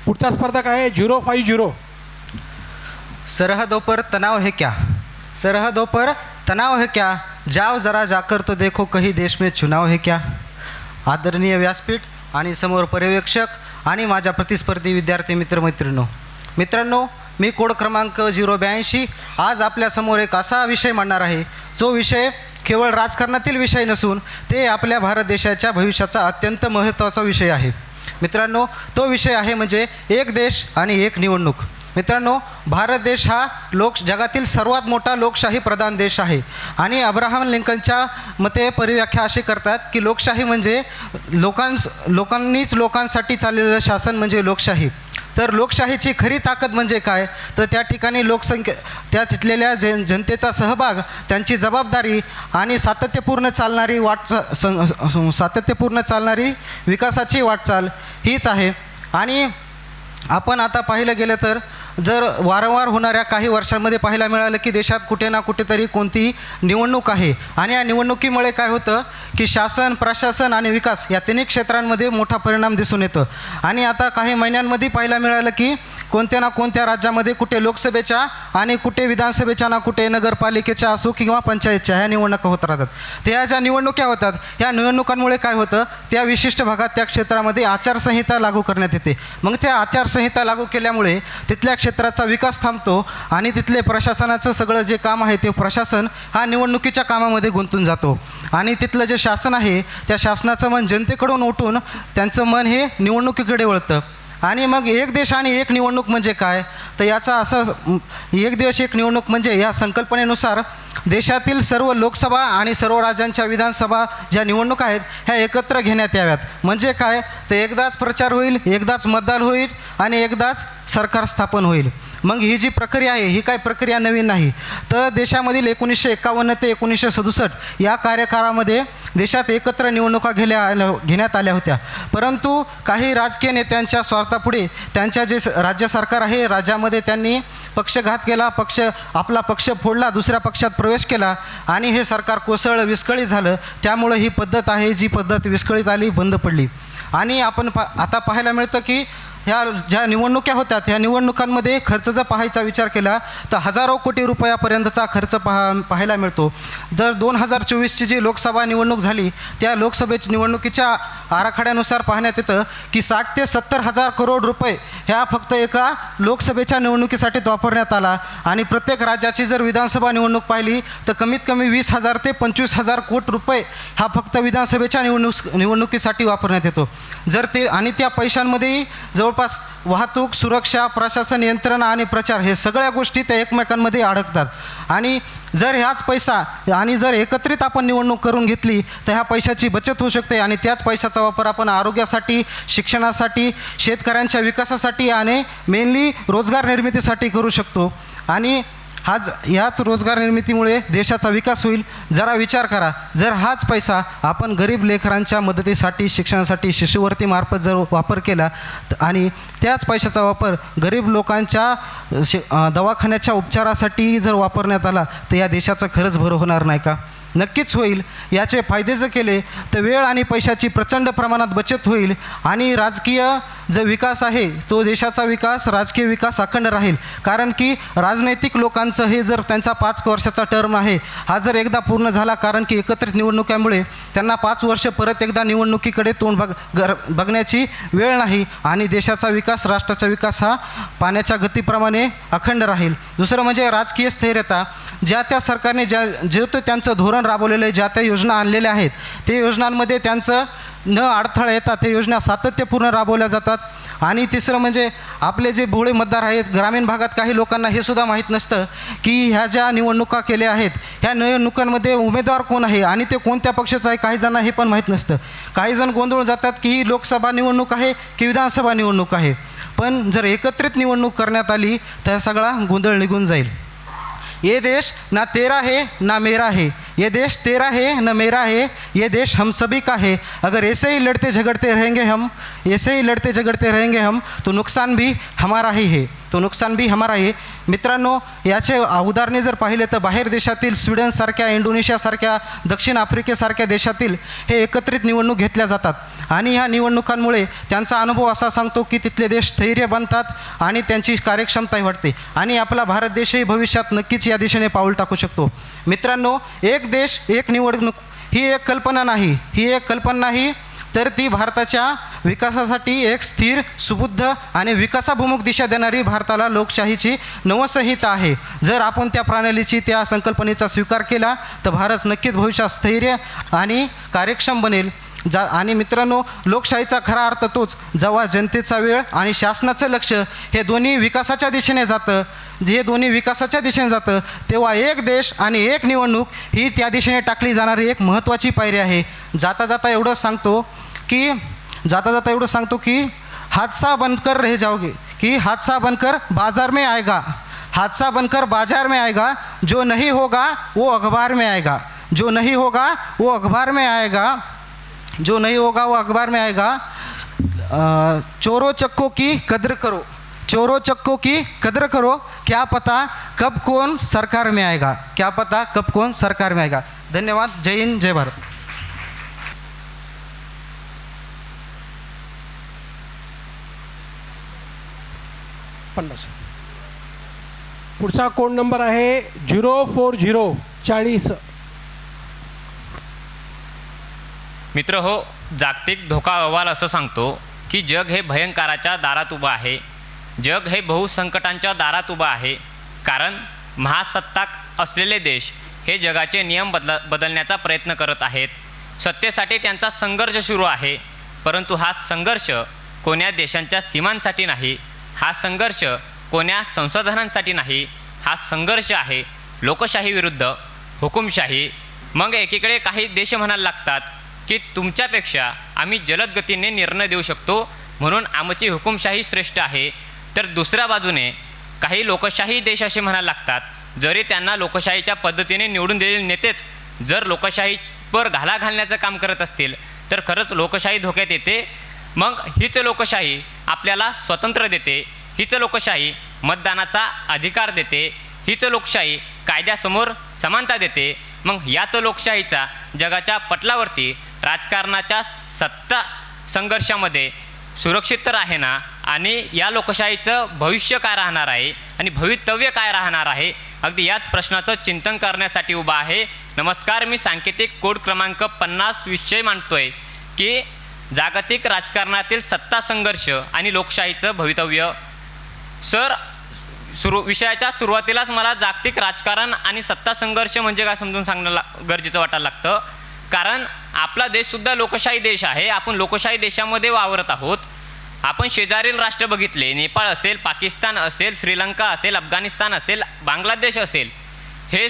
पुढचा स्पर्धक आहे 050. सरहदों पर तनाव है क्या, सरहदों पर तनाव है क्या, जाओ जरा जाकर तो देखो कहीं देश में चुनाव है क्या. आदरणीय व्यासपीठ आणि समोर पर्यवेक्षक आणि माझ्या प्रतिस्पर्धी विद्यार्थी मित्रांनो, मी कोड क्रमांक 082 आज आपल्यासमोर एक असा विषय मांडणार आहे जो विषय केवळ राजकारणातील विषय नसून ते आपल्या भारत देशाच्या भविष्याचा अत्यंत महत्त्वाचा विषय आहे. मित्रांनो, तो विषय आहे म्हणजे एक देश आणि एक निवडणूक. मित्रांनो, भारत देश हा जगातील सर्वात मोठा लोकशाही प्रधान देश आहे आणि अब्राहम लिंकनच्या मते परिव्याख्या अशी करतात की लोकशाही म्हणजे लोकांनीच लोकांसाठी चाललेलं शासन म्हणजे लोकशाही. तर लोकशाहीची खरी ताकद म्हणजे काय, तर त्या ठिकाणी त्या तिथलेल्या जनतेचा सहभाग, त्यांची जबाबदारी आणि सातत्यपूर्ण चालणारी विकासाची वाटचाल हीच आहे. आणि आपण आता पाहिलं गेलं तर जर वारंवार होणाऱ्या काही वर्षांमध्ये पाहायला मिळालं की देशात कुठे ना कुठेतरी कोणती निवडणूक आहे आणि या निवडणुकीमुळे काय होतं की शासन, प्रशासन आणि विकास या तिन्ही क्षेत्रांमध्ये मोठा परिणाम दिसून येतो. आणि आता काही महिन्यांमध्ये पाहायला मिळालं की कोणत्या ना कोणत्या राज्यामध्ये कुठे लोकसभेच्या आणि कुठे विधानसभेच्या ना कुठे नगरपालिकेच्या असो किंवा पंचायतच्या ह्या निवडणुका होत राहतात. त्या ज्या निवडणुका होतात ह्या निवडणुकांमुळे काय होतं, त्या विशिष्ट भागात त्या क्षेत्रामध्ये आचारसंहिता लागू करण्यात येते. मग त्या आचारसंहिता लागू केल्यामुळे तिथल्या क्षेत्राचा विकास थांबतो आणि तिथले प्रशासनाचं सगळं जे काम आहे ते प्रशासन हा निवडणुकीच्या कामामध्ये गुंतून जातो आणि तिथलं जे शासन आहे त्या शासनाचं मन जनतेकडून उठून त्यांचं मन हे निवडणुकीकडे वळतं. आणि मग एक देश आणि एक निवडणूक म्हणजे काय, तर याचा असं एक देश एक निवडणूक म्हणजे या संकल्पनेनुसार देशातील सर्व लोकसभा आणि सर्व राज्यांच्या विधानसभा ज्या निवडणुका आहेत ह्या एकत्र घेण्यात याव्यात. म्हणजे काय, तर एकदाच प्रचार होईल, एकदाच मतदान होईल आणि एकदाच सरकार स्थापन होईल. मग ही जी प्रक्रिया आहे ही काय प्रक्रिया नवीन नाही. तर देशामधील 1951 ते 1967 या कार्यकाळामध्ये देशात एकत्र निवडणुका घेण्यात आल्या होत्या. परंतु काही राजकीय नेत्यांच्या स्वार्थापुढे त्यांच्या जे राज्य सरकार आहे राज्यामध्ये त्यांनी पक्षघात केला, आपला पक्ष फोडला, दुसऱ्या पक्षात प्रवेश केला आणि हे सरकार कोसळलं, विस्कळीत झालं. त्यामुळं ही पद्धत आहे जी पद्धत विस्कळीत आली, बंद पडली. आणि आपण आता पाहायला मिळतं की ह्या ज्या निवडणुका होतात ह्या निवडणुकांमध्ये खर्च जर पाहायचा विचार केला तर हजारो कोटी रुपयापर्यंतचा खर्च पाहायला मिळतो. जर 2024ची जी लोकसभा निवडणूक झाली त्या लोकसभेच्या निवडणुकीच्या आराखड्यानुसार पाहण्यात येतं की 60 ते 70 हजार करोड रुपये ह्या फक्त एका लोकसभेच्या निवडणुकीसाठी वापरण्यात आला. आणि प्रत्येक राज्याची जर विधानसभा निवडणूक पाहिली तर कमीत कमी 20,000 ते 25,000 कोटी रुपये हा फक्त विधानसभेच्या निवडणुकीसाठी वापरण्यात येतो. जर ते आणि त्या पैशांमध्येही जवळपास वाहतूक, सुरक्षा, प्रशासन, यंत्रणा आणि प्रचार हे सगळ्या गोष्टी त्या एकमेकांमध्ये अडकतात. आणि जर ह्याच पैसा आणि जर एकत्रित आपण निवडणूक करून घेतली तर ह्या पैशाची बचत होऊ शकते आणि त्याच पैशाचा वापर आपण आरोग्यासाठी, शिक्षणासाठी, शेतकऱ्यांच्या विकासासाठी आणि मेनली रोजगार निर्मितीसाठी करू शकतो. आणि ह्याच रोजगार निर्मितीमुळे देशाचा विकास होईल. जरा विचार करा, जर हाच पैसा आपण गरीब लेकरांच्या मदतीसाठी, शिक्षणासाठी, शिष्यवृत्तीमार्फत जर वापर केला आणि त्याच पैशाचा वापर गरीब लोकांच्या दवाखान्याच्या उपचारासाठी जर वापरण्यात आला तर या देशाचं खरंच भरं होणार नाही का? नक्कीच होईल. याचे फायदे जर केले तर वेळ आणि पैशाची प्रचंड प्रमाणात बचत होईल आणि राजकीय जो विकास आहे तो देशाचा विकास, राजकीय विकास अखंड राहील. कारण की राजनैतिक लोकांचं हे जर त्यांचा 5 वर्षाचा टर्म आहे हा जर एकदा पूर्ण झाला, कारण की एकत्रित निवडणुकांमुळे त्यांना 5 वर्ष परत एकदा निवडणुकीकडे तोंड बघण्याची वेळ नाही आणि देशाचा विकास, राष्ट्राचा विकास हा पाण्याच्या गतीप्रमाणे अखंड राहील. दुसरं म्हणजे राजकीय स्थैर्यता. ज्या त्या सरकारने जे त्यांचं धोरण राबवलेलं आहे, ज्या त्या योजना आणलेल्या आहेत ते योजनांमध्ये त्यांचं न अडथळा येतात ते योजना सातत्यपूर्ण राबवल्या जातात. आणि तिसरं म्हणजे आपले जे भोळे मतदार आहेत ग्रामीण भागात, काही लोकांना हे सुद्धा माहीत नसतं की ह्या ज्या निवडणुका केल्या आहेत ह्या निवडणुकांमध्ये उमेदवार कोण आहे आणि ते कोणत्या पक्षाचा आहे. काही जणांना हे पण माहीत नसतं. काही जण गोंधळून जातात की ही लोकसभा निवडणूक आहे की विधानसभा निवडणूक आहे. पण जर एकत्रित निवडणूक करण्यात आली तर सगळा गोंधळ निघून जाईल. ये देश ना तेरा है ना मेरा है, ये देश तेरा है न मेरा है, ये देश हम सभी का है. अगर ऐसे ही लड़ते झगड़ते रहेंगे हम तो नुकसान भी हमारा ही है. तो नुकसान भी हमारा है. मित्रांनो, याचे उदाहरणे जर पाहिले तर बाहेर देशातील स्वीडनसारख्या, इंडोनेशियासारख्या, दक्षिण आफ्रिकेसारख्या देशातील हे एकत्रित निवडणूक घेतल्या जातात आणि ह्या निवडणुकांमुळे त्यांचा अनुभव असा सांगतो की तिथले देश स्थैर्य बनतात आणि त्यांची कार्यक्षमताही वाढते आणि आपला भारत देशही भविष्यात नक्कीच या दिशेने पाऊल टाकू शकतो. मित्रांनो, एक देश एक निवडणूक ही एक कल्पना नाही, तर ती भारताच्या विकासासाठी एक स्थिर, सुबुद्ध आणि विकासाभिमुख दिशा देणारी भारताला लोकशाहीची नवसंहिता आहे. जर आपण त्या प्रणालीची, त्या संकल्पनेचा स्वीकार केला तर भारत नक्कीच भविष्यात स्थैर्य आणि कार्यक्षम बनेल. आणि मित्रांनो, लोकशाहीचा खरा अर्थ तोच, जेव्हा जनतेचा वेळ आणि शासनाचं लक्ष हे दोन्ही विकासाच्या दिशेने जातं, तेव्हा एक देश आणि एक निवडणूक ही त्या दिशेने टाकली जाणारी एक महत्त्वाची पायरी आहे. जाता जाता एवढं सांगतो की हादसा बनकर रह जाओगे, की हादसा बनकर बाजार में आएगा, हादसा बनकर बाजार में आएगा, जो नहीं होगा वो अखबार में आएगा, जो नहीं होगा वो अखबार में आएगा, जो नहीं होगा वो अखबार में आएगा. चोरों चक्कों की कद्र करो, चोरों चक्कों की कद्र करो, क्या पता कब कौन सरकार में आएगा, क्या पता कब कौन सरकार में आएगा. धन्यवाद. जय हिंद, जय भारत. पुढचा कोड नंबर आहे 04040. मित्र हो, जागतिक धोका अहवाल असं सांगतो की जग हे भयंकराच्या दारात उभं आहे. जग हे बहुसंकटांच्या दारात उभं आहे. कारण महासत्ताक असलेले देश हे जगाचे नियम बदलण्याचा प्रयत्न करत आहेत. सत्तेसाठी त्यांचा संघर्ष सुरू आहे. परंतु हा संघर्ष कोण्या देशांच्या सीमांसाठी नाही, हा संघर्ष कोण्या संसाधनांसाठी नाही, हा संघर्ष आहे लोकशाही विरुद्ध हुकुमशाही. मग एकीकडे काही देश म्हणायला लागतात की तुमच्यापेक्षा आम्ही जलद गतीने निर्णय देऊ शकतो म्हणून आमची हुकुमशाही श्रेष्ठ आहे. तर दुसऱ्या बाजूने काही लोकशाही देश असे म्हणायला लागतात, जरी त्यांना लोकशाहीच्या पद्धतीने निवडून दिलेले नेतेच जर लोकशाहीवर घाला घालण्याचं काम करत असतील तर खरंच लोकशाही धोक्यात येते. मग हीच लोकशाही आपल्याला स्वातंत्र्य देते, हीच लोकशाही मतदानाचा अधिकार देते, हीच लोकशाही कायद्यासमोर समानता देते. मग याच लोकशाहीचा जगाच्या पटलावरती राजकारणाच्या सत्ता संघर्षामध्ये सुरक्षित तर आहे ना, आणि या लोकशाहीचं भविष्य काय राहणार आहे आणि भवितव्य काय राहणार आहे, अगदी याच प्रश्नाचं चिंतन करण्यासाठी उभा आहे. नमस्कार, मी सांकेतिक कोड क्रमांक 50 विषय मांडतोय की जागतिक राजकारणातील सत्ता संघर्ष आणि लोकशाहीचं भवितव्य. सर, विषयाच्या सुरुवातीलाच मला जागतिक राजकारण आणि सत्ता संघर्ष म्हणजे काय समजून सांगणं गरजेचं वाटायला लागतं. कारण आपला देशसुद्धा लोकशाही देश आहे. आपण लोकशाही देशामध्ये वावरत आहोत. आपण शेजारील राष्ट्र बघितले, नेपाळ असेल, पाकिस्तान असेल, श्रीलंका असेल, अफगाणिस्तान असेल, बांगलादेश असेल, हे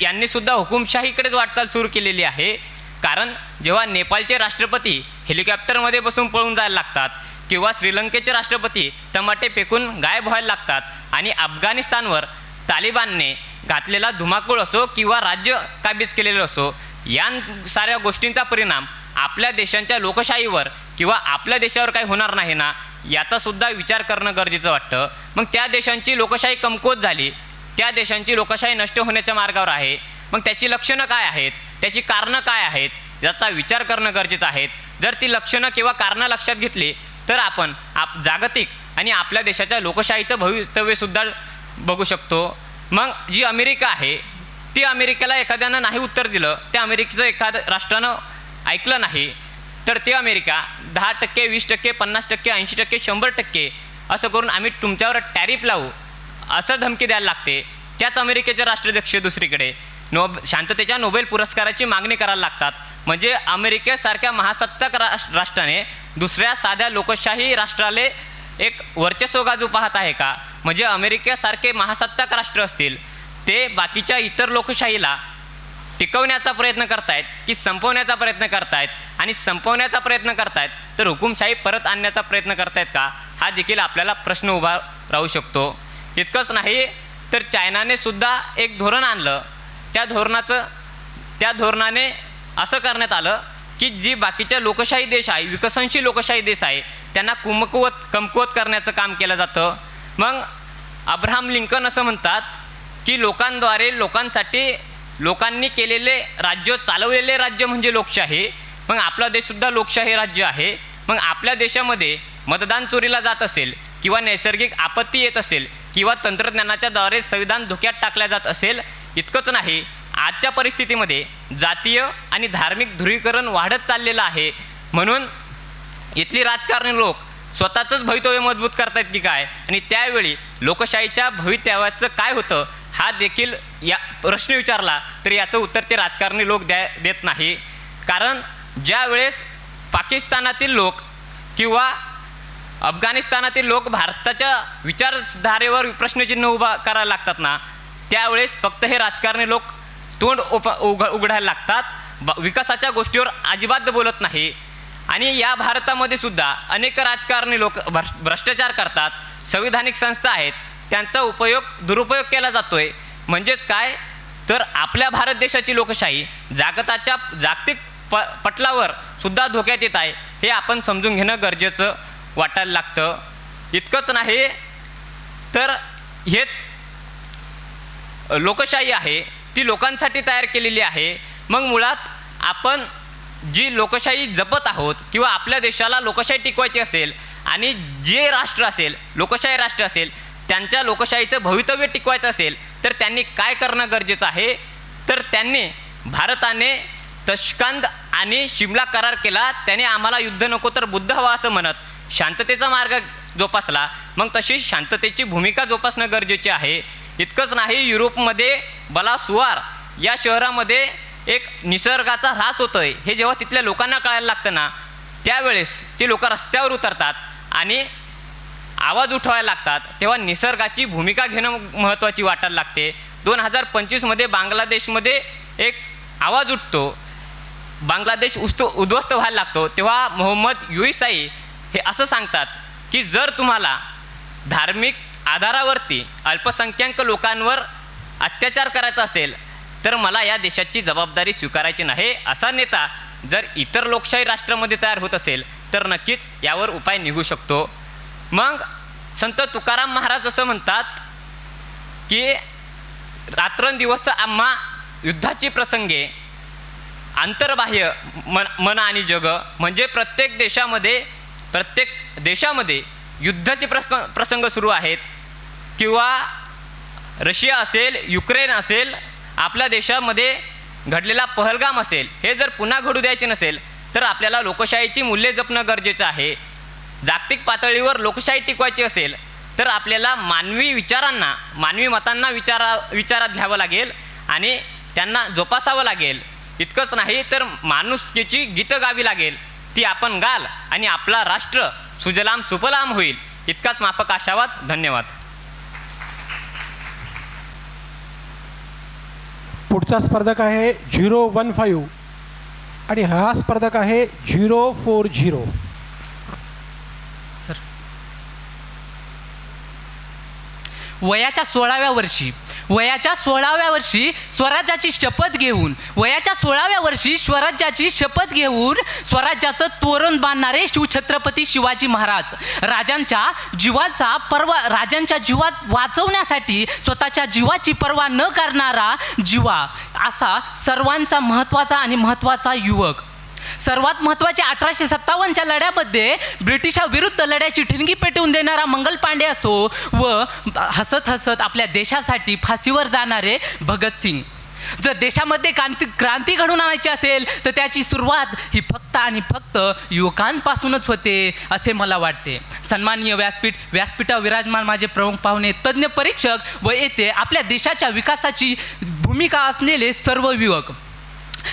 यांनीसुद्धा हुकुमशाहीकडेच वाटचाल सुरू केलेली आहे. कारण जेव्हा नेपाळचे राष्ट्रपती हेलिकॉप्टरमध्ये बसून पळून जायला लागतात किंवा श्रीलंकेचे राष्ट्रपती टमाटे फेकून गायब व्हायला लागतात आणि अफगाणिस्तानवर तालिबानने घातलेला धुमाकूळ असो किंवा राज्य काबीज केलेलं असो, या साऱ्या गोष्टींचा परिणाम आपल्या देशांच्या लोकशाहीवर किंवा आपल्या देशावर काही होणार नाही ना, याचासुद्धा विचार करणं गरजेचं वाटतं. मग त्या देशांची लोकशाही कमकुवत झाली, त्या देशांची लोकशाही नष्ट होण्याच्या मार्गावर आहे. मग त्याची लक्षणं काय आहेत, त्याची कारणं काय आहेत, याचा विचार करणं गरजेचं आहे. जर ती लक्षणं किंवा कारणं लक्षात घेतली तर आपण जागतिक आणि आपल्या देशाच्या लोकशाहीचं भवितव्यसुद्धा बघू शकतो. मग जी अमेरिका आहे, ती अमेरिकेला एखाद्यानं नाही उत्तर दिलं, त्या अमेरिकेचं एखाद्या राष्ट्रानं ऐकलं नाही, तर ते अमेरिका 10%, 20%, 50%, 80%, 100% असं करून आम्ही तुमच्यावर टॅरिफ लावू असं धमकी द्यायला लागते. त्याच अमेरिकेचे राष्ट्राध्यक्ष दुसरीकडे शांततेच्या नोबेल पुरस्काराची मागणी करायला लागतात. म्हणजे अमेरिकेसारख्या महासत्ताक राष्ट्राने दुसऱ्या साध्या लोकशाही राष्ट्राला एक वर्चस्व गाजू पाहत आहे का? म्हणजे अमेरिकेसारखे महासत्ताक राष्ट्र असतील ते बाकीच्या इतर लोकशाहीला टिकवण्याचा प्रयत्न करतायत की संपवण्याचा प्रयत्न करतायत, आणि संपवण्याचा प्रयत्न करतायत तर हुकुमशाही परत आणण्याचा प्रयत्न करतायत का? हा देखील आपल्याला प्रश्न उभा राहू शकतो. इतकंच नाही तर चायनाने सुद्धा एक धोरण आणलं. त्या धोरणाने असं करण्यात आलं की जी बाकीच्या लोकशाही देश आहे, विकसनशील लोकशाही देश आहे, त्यांना कमकुवत करण्याचं काम केलं जातं. मग अब्राहम लिंकन असं म्हणतात की लोकांद्वारे लोकांसाठी लोकांनी केलेले राज्य, चालवलेले राज्य म्हणजे लोकशाही. मग आपला देशसुद्धा लोकशाही राज्य आहे. मग आपल्या देशामध्ये मतदान चोरीला जात असेल किंवा नैसर्गिक आपत्ती येत असेल किंवा तंत्रज्ञानाच्या द्वारे संविधान धोक्यात टाकल्या जात असेल, इतकंच नाही, आजच्या परिस्थितीमध्ये जातीय आणि धार्मिक ध्रुवीकरण वाढत चाललेलं आहे. म्हणून इथली राजकारणी लोक स्वतःचंच भवितव्य मजबूत करतायत की काय, आणि त्यावेळी लोकशाहीच्या भवितव्याचं काय होतं हा देखील या प्रश्न विचारला तर याचं उत्तर ते राजकारणी लोक देत नाही. कारण ज्या वेळेस पाकिस्तानातील लोक किंवा अफगाणिस्तानातील लोक भारताच्या विचारधारेवर प्रश्नचिन्ह उभा करायला लागतात ना, त्यावेळेस फक्त हे राजकारणी लोक तोंड उघडायला लागतात, विकासाच्या गोष्टीवर अजिबात बोलत नाही. आणि या भारतामध्ये सुद्धा अनेक राजकारणी लोक भ्रष्टाचार करतात. संविधानिक संस्था आहेत त्यांचा दुरुपयोग केला जातोय. म्हणजेच काय तर आपल्या भारत देशाची लोकशाही जागतिक पटलावर सुद्धा धोक्यात येत आहे, हे आपण समजून घेणं गरजेचं वाटायला लागतं. इतकंच नाही तर हेच लोकशाही आहे ती लोकांसाठी तयार केलेली आहे. मग मुळात आपण जी लोकशाही जपत आहोत किंवा आपल्या देशाला लोकशाही टिकवायची असेल आणि जे राष्ट्र असेल, लोकशाही राष्ट्र असेल, त्यांच्या लोकशाहीचं भवितव्य टिकवायचं असेल तर त्यांनी काय करणं गरजेचं आहे. तर त्यांनी भारताने तशकांद आणि शिमला करार केला, त्याने आम्हाला युद्ध नको तर बुद्ध हवा असं म्हणत शांततेचा मार्ग जोपासला. मग तशी शांततेची भूमिका जोपासणं गरजेचे आहे. इतकंच नाही, युरोपमध्ये बलासुवार या शहरामध्ये एक निसर्गाचा ऱ्हास होतोय हे जेव्हा तिथल्या लोकांना कळायला लागतं ना, त्यावेळेस ते लोक रस्त्यावर उतरतात आणि आवाज उठवायला लागतात. तेव्हा निसर्गाची भूमिका घेणं महत्त्वाची वाटायला लागते. 2025मध्ये बांगलादेशमध्ये एक आवाज उठतो, बांगलादेश उद्ध्वस्त व्हायला लागतो. तेव्हा मोहम्मद युईसाई हे असं सांगतात की जर तुम्हाला धार्मिक आधारावरती अल्पसंख्याक लोकांवर अत्याचार करायचा असेल तर मला या देशाची जबाबदारी स्वीकारायची नाही. असा नेता जर इतर लोकशाही राष्ट्रामध्ये तयार होत असेल तर नक्कीच यावर उपाय निघू शकतो. मग संत तुकाराम महाराज असं म्हणतात की रात्रंदिवस आम्हा युद्धाची प्रसंगे आंतरबाह्य मन आणि जग, म्हणजे प्रत्येक देशामध्ये युद्धाचे प्रसंग सुरू आहेत. किंवा रशिया असेल, युक्रेन असेल, आपल्या देशामध्ये घडलेला पहलगाम असेल, हे जर पुन्हा घडू द्यायचे नसेल तर आपल्याला लोकशाहीची मूल्ये जपणं गरजेचं आहे. जागतिक पातळीवर लोकशाही टिकवायची असेल तर आपल्याला मानवी विचारांना, मानवी मतांना विचारात घ्यावं लागेल आणि त्यांना जोपासावं लागेल. इतकंच नाही तर माणुसकीची गीतं गावी लागेल, ती आपण गाल आणि आपला राष्ट्र सुजलाम सुफलाम होईल. इतकाच माफक आशावाद. धन्यवाद. पुढचा स्पर्धक आहे 015 आणि हा स्पर्धक आहे 040. सर, वयाच्या 16व्या वर्षी स्वराज्याची शपथ घेऊन स्वराज्याचं तोरण बांधणारे शिवछत्रपती शिवाजी महाराज, राजांच्या जीवात वाचवण्यासाठी स्वतःच्या जीवाची पर्वा न करणारा जिवा असा सर्वांचा महत्त्वाचा युवक. सर्वात महत्त्वाचे 1857च्या लढ्यामध्ये ब्रिटिशाविरुद्ध लढ्याची ठिणगी पेटवून देणारा मंगल पांडे असो व हसत आपल्या देशासाठी फाशीवर जाणारे भगतसिंग. जर देशामध्ये क्रांती घडून आणायची असेल तर त्याची सुरुवात ही फक्त आणि फक्त युवकांपासूनच होते असे मला वाटते. सन्माननीय व्यासपीठावर विराजमान माझे प्रमुख पाहुणे, तज्ज्ञ परीक्षक व येथे आपल्या देशाच्या विकासाची भूमिका असलेले सर्व युवक,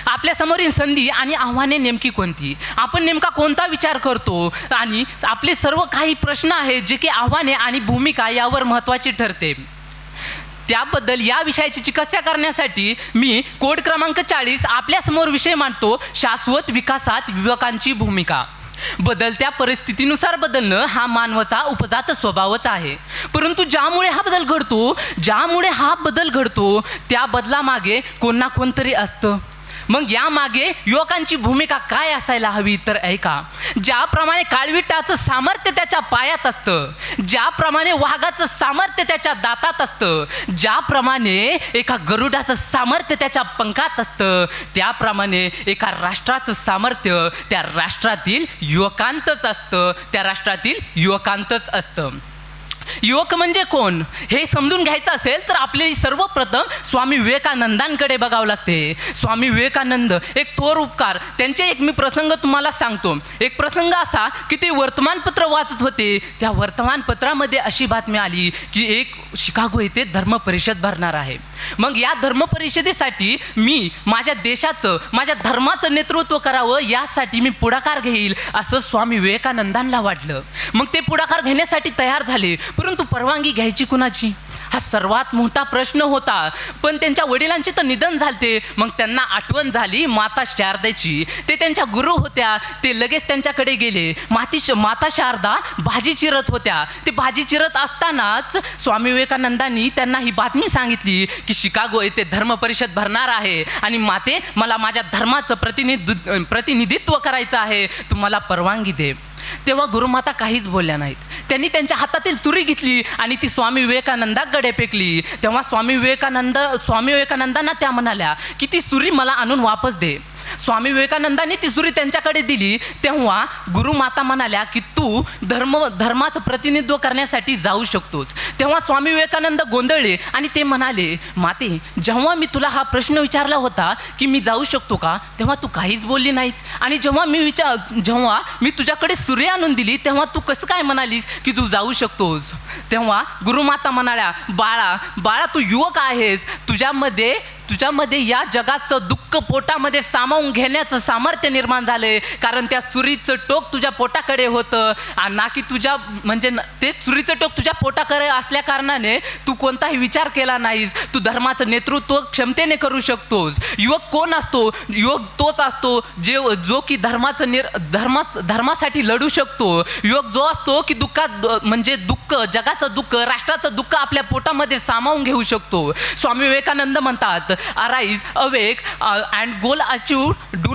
आपल्या समोरील संधी आणि आव्हाने नेमकी कोणती, आपण नेमका कोणता विचार करतो आणि आपले सर्व काही प्रश्न आहेत जे की आव्हाने आणि भूमिका यावर महत्त्वाची ठरते. त्याबद्दल या विषयाची चिकित्सा करण्यासाठी मी कोड क्रमांक 40 आपल्यासमोर विषय मांडतो, शाश्वत विकासात युवकांची भूमिका. बदलत्या परिस्थितीनुसार बदलणं हा मानवाचा उपजात स्वभावच आहे. परंतु ज्यामुळे हा बदल घडतो त्या बदलामागे कोण ना कोणतरी असतं. मग यामागे युवकांची भूमिका काय असायला हवी तर ऐका. ज्याप्रमाणे काळविटाचं सामर्थ्य त्याच्या पायात असतं, ज्याप्रमाणे वाघाचं सामर्थ्य त्याच्या दातात असतं, ज्याप्रमाणे एका गरुडाचं सामर्थ्य त्याच्या पंखात असतं, त्याप्रमाणे एका राष्ट्राचं सामर्थ्य त्या राष्ट्रातील युवकांतच असतं, त्या राष्ट्रातील युवकांतच असतं. युवक म्हणजे कोण हे समजून घ्यायचं असेल तर आपल्याला सर्वप्रथम स्वामी विवेकानंदांकडे बघावं लागते. स्वामी विवेकानंद एक थोर उपकार, त्यांचे एक मी प्रसंग तुम्हाला सांगतो. एक प्रसंग असा की ते वर्तमानपत्र वाचत होते. त्या वर्तमानपत्रामध्ये अशी बातमी आली की एक शिकागो येथे धर्म परिषद भरणार आहे. मग या धर्म परिषदेसाठी मी माझ्या देशाचं, माझ्या धर्माचं नेतृत्व करावं यासाठी मी पुढाकार घेईल असं स्वामी विवेकानंदांना वाटलं. मग ते पुढाकार घेण्यासाठी तयार झाले, परंतु परवानगी घ्यायची कुणाची हा सर्वात मोठा प्रश्न होता. पण त्यांच्या वडिलांचे तर निधन झालते. मग त्यांना आठवण झाली माता शारदेची. ते त्यांच्या गुरु होत्या. ते लगेच त्यांच्याकडे गेले. माता शारदा भाजी चिरत होत्या. ते भाजी चिरत असतानाच स्वामी विवेकानंदांनी त्यांना ही बातमी सांगितली की शिकागो येथे धर्म परिषद भरणार आहे आणि माते मला माझ्या धर्माचं प्रतिनिधित्व करायचं आहे, तुम्हाला परवानगी दे. तेव्हा गुरुमाता काहीच बोलल्या नाहीत. त्यांनी त्यांच्या हातातील सुरी घेतली आणि ती स्वामी विवेकानंदाकडे फेकली. तेव्हा स्वामी विवेकानंदांना त्या म्हणाल्या की ती सुरी मला आणून वापस दे. स्वामी विवेकानंदांनी ती सुरी त्यांच्याकडे दिली. तेव्हा गुरुमाता म्हणाल्या की तू धर्माचं प्रतिनिधित्व करण्यासाठी जाऊ शकतोस. तेव्हा स्वामी विवेकानंद गोंधळले आणि ते म्हणाले, माते जेव्हा मी तुला हा प्रश्न विचारला होता की मी जाऊ शकतो का, तेव्हा तू काहीच बोलली नाहीस. आणि जेव्हा मी तुझ्याकडे सुरी आणून दिली तेव्हा तू कसं काय म्हणालीस की तू जाऊ शकतोस. तेव्हा गुरुमाता म्हणाल्या, बाळा तू युवक आहेस, तुझ्यामध्ये या जगाचं दुःख पोटामध्ये सामावून घेण्याचं सामर्थ्य निर्माण झालंय. कारण त्या सुरीचं टोक तुझ्या पोटाकडे होतं आणि ना की ते सुरीचं टोक तुझ्या पोटाकडे असल्या कारणाने तू कोणताही विचार केला नाहीस. तू धर्माचं नेतृत्व क्षमतेने करू शकतोस. युवक कोण असतो? युवक तोच असतो जो की धर्मासाठी लढू शकतो. युवक जो असतो की दुःख, जगाचं दुःख, राष्ट्राचं दुःख आपल्या पोटामध्ये सामावून घेऊ शकतो. स्वामी विवेकानंद म्हणतात, arise, awake and goal achieve, do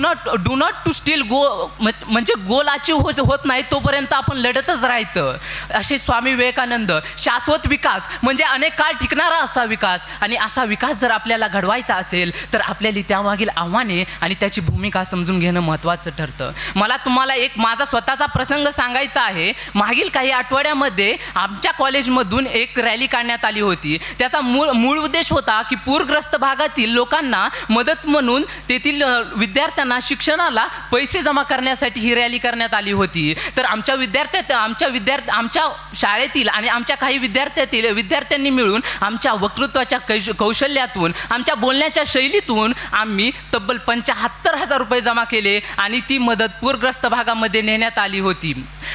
not to still go, म्हणजे गोल अचीव होत नाही तोपर्यंत आपण लढतच राहायचं. असे स्वामी विवेकानंद. शाश्वत विकास म्हणजे अनेक काळ टिकणारा असा विकास, आणि असा विकास जर आपल्याला घडवायचा असेल तर आपल्याला त्यामागील आव्हाने आणि त्याची भूमिका समजून घेणं महत्त्वाचं ठरतं. मला तुम्हाला एक माझा स्वतःचा प्रसंग सांगायचा आहे. मागील काही आठवड्यामध्ये आमच्या कॉलेजमधून एक रॅली काढण्यात आली होती. त्याचा मूळ उद्देश होता की पूरग्रस्त भागात लोकांना मदत म्हणून तेथील विद्यार्थ्यांना शिक्षणाला पैसे जमा करण्यासाठी ही रॅली करण्यात आली होती. तर आमच्या शाळेतील आणि आमच्या काही विद्यार्थ्यांनी मिळून आमच्या वक्तृत्वाच्या कौशल्यातून, आमच्या बोलण्याच्या शैलीतून आम्ही तब्बल 75,000 रुपये जमा केले आणि ती मदत पूरग्रस्त भागामध्ये नेण्यात आली होती.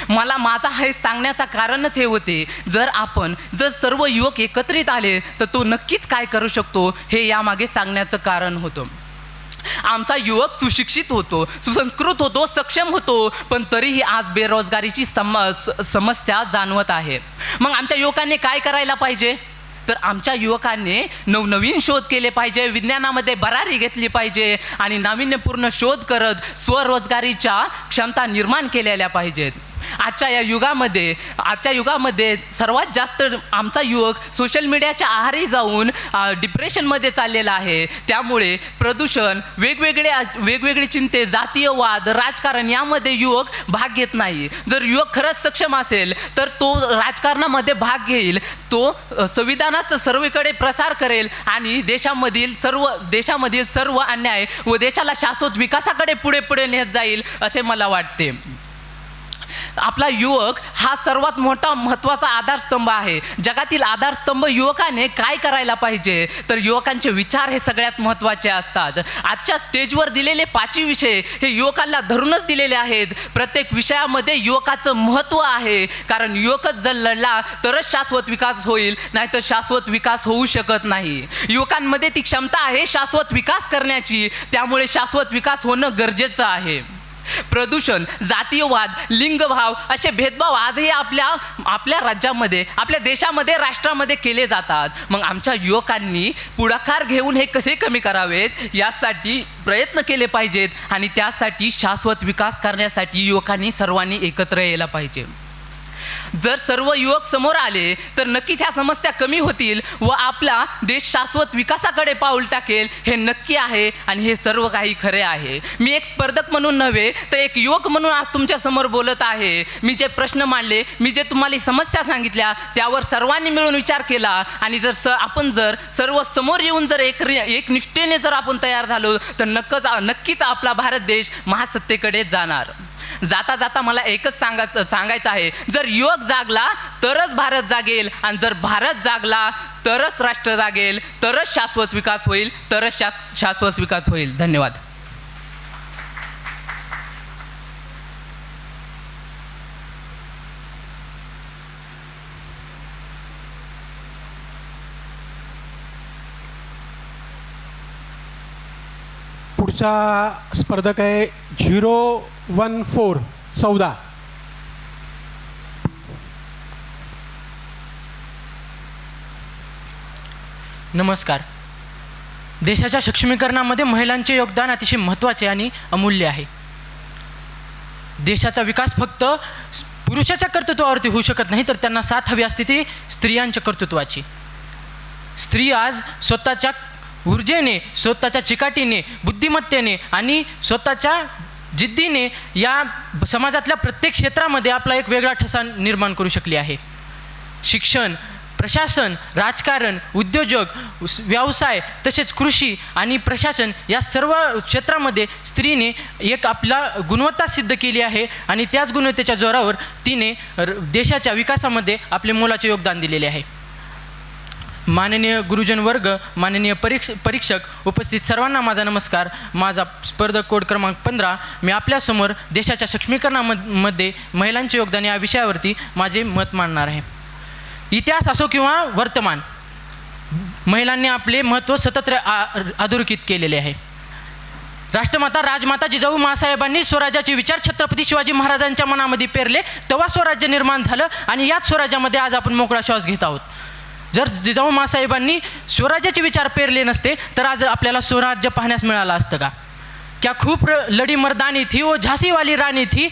माझा हे सांगण्याचं कारणच हे होते, जर सर्व युवक एकत्रित आले तर तो नक्कीच काय करू शकतो हे यामागे सांगण्याचं कारण होतं. आमचा युवक सुशिक्षित होतो, सुसंस्कृत होतो, सक्षम होतो, पण तरीही आज बेरोजगारीची समस्या जाणवत आहे. मग आमच्या युवकांनी काय करायला पाहिजे? तर आमच्या युवकांनी नवनवीन शोध केले पाहिजे, विज्ञानामध्ये भरारी घेतली पाहिजे आणि नाविन्यपूर्ण शोध करत स्वरोजगारीच्या क्षमता निर्माण केलेल्या पाहिजेत. आजच्या युगामध्ये सर्वात जास्त आमचा युवक सोशल मीडियाच्या आहारी जाऊन डिप्रेशनमध्ये चाललेला आहे. त्यामुळे प्रदूषण, वेगवेगळे चिंते, जातीयवाद, राजकारण यामध्ये युवक भाग घेत नाही. जर युवक खरंच सक्षम असेल तर तो राजकारणामध्ये भाग घेईल, तो संविधानाचा सर्वीकडे प्रसार करेल आणि देशामधील सर्व अन्याय व देशाला शाश्वत विकासाकडे पुढे नेत जाईल असे मला वाटते. आपला युवक हा सर्वात मोठा महत्त्वाचा आधारस्तंभ आहे. जगातील आधारस्तंभ युवकाने काय करायला पाहिजे? तर युवकांचे विचार हे सगळ्यात महत्त्वाचे असतात. आजच्या स्टेजवर दिलेले 5 विषय हे युवकांना धरूनच दिलेले आहेत. प्रत्येक विषयामध्ये युवकाचं महत्त्व आहे, कारण युवकच जर लढला तरच शाश्वत विकास होईल, नाहीतर शाश्वत विकास होऊ शकत नाही. युवकांमध्ये ती क्षमता आहे शाश्वत विकास करण्याची, त्यामुळे शाश्वत विकास होणं गरजेचं आहे. प्रदूषण, जातीयवाद, लिंगभाव असे भेदभाव आजही आपल्या राज्यामध्ये, आपल्या देशामध्ये, राष्ट्रामध्ये केले जातात. मग आमच्या युवकांनी पुढाकार घेऊन हे कसे कमी करावेत यासाठी प्रयत्न केले पाहिजेत आणि त्यासाठी शाश्वत विकास करण्यासाठी युवकांनी सर्वांनी एकत्र यायला पाहिजे. जर सर्व युवक समोर आले तर नक्कीच ह्या समस्या कमी होतील व आपला देश शाश्वत विकासाकडे पाऊल टाकेल. हे नक्की आहे आणि हे सर्व काही खरे आहे. मी एक स्पर्धक म्हणून नव्हे तर एक युवक म्हणून आज तुमच्या समोर बोलत आहे. मी जे प्रश्न मांडले, मी जे तुम्हाला समस्या सांगितल्या त्यावर सर्वांनी मिळून विचार केला आणि आपण जर सर्व समोर येऊन जर एक निष्ठेने जर आपण तयार झालो तर नक्कीच आपला भारत देश महासत्तेकडे जाणार. जाता जाता मला एकच सांगायचं आहे, जर युवक जागला तरच भारत जागेल आणि जर भारत जागला तरच राष्ट्र जागेल, तरच शाश्वत विकास होईल, तरच शाश्वत विकास होईल. धन्यवाद. पुढचा स्पर्धक आहे 014 14. नमस्कार. देशाच्या सक्षमीकरणामध्ये महिलांचे योगदान अतिशय महत्त्वाचे आणि अमूल्य आहे. देशाचा विकास फक्त पुरुषाच्या कर्तृत्वावरती होऊ शकत नाही, तर त्यांना साथ हवी असते ती स्त्रियांच्या कर्तृत्वाची. स्त्री आज स्वतःच्या ऊर्जेने, स्वतःच्या चिकाटीने, बुद्धिमत्तेने आणि स्वतःच्या जिद्दीने या समाजातल्या प्रत्येक क्षेत्रामध्ये आपला एक वेगळा ठसा निर्माण करू शकली आहे. शिक्षण, प्रशासन, राजकारण, उद्योजक, व्यवसाय तसेच कृषी आणि प्रशासन या सर्व क्षेत्रामध्ये स्त्रीने एक आपला गुणवत्ता सिद्ध केली आहे आणि त्याच गुणवत्तेच्या जोरावर तिने देशाच्या विकासामध्ये आपले मोलाचे योगदान दिलेले आहे. माननीय गुरुजन वर्ग, माननीय परीक्षक, उपस्थित सर्वांना माझा नमस्कार. माझा स्पर्धक कोड क्रमांक 15. मी आपल्यासमोर देशाच्या सक्षमीकरणामध्ये महिलांचे योगदान या विषयावरती माझे मत मांडणार आहे. इतिहास असो किंवा वर्तमान, महिलांनी आपले महत्त्व सतत अधोरेखित केलेले आहे. राष्ट्रमाता राजमाता जिजाऊ माँसाहेबांनी स्वराज्याचे विचार छत्रपती शिवाजी महाराजांच्या मनामध्ये पेरले, तेव्हा स्वराज्य निर्माण झालं आणि याच स्वराज्यामध्ये आज आपण मोकळा श्वास घेत आहोत. जर जिजाऊ माँसाहेबांनी स्वराज्याचे विचार पेरले नसते तर आज आपल्याला स्वराज्य पाहण्यास मिळालं असतं का? क्या खूप लढी मर्दानी थी वो झांसीवाली राणी थी.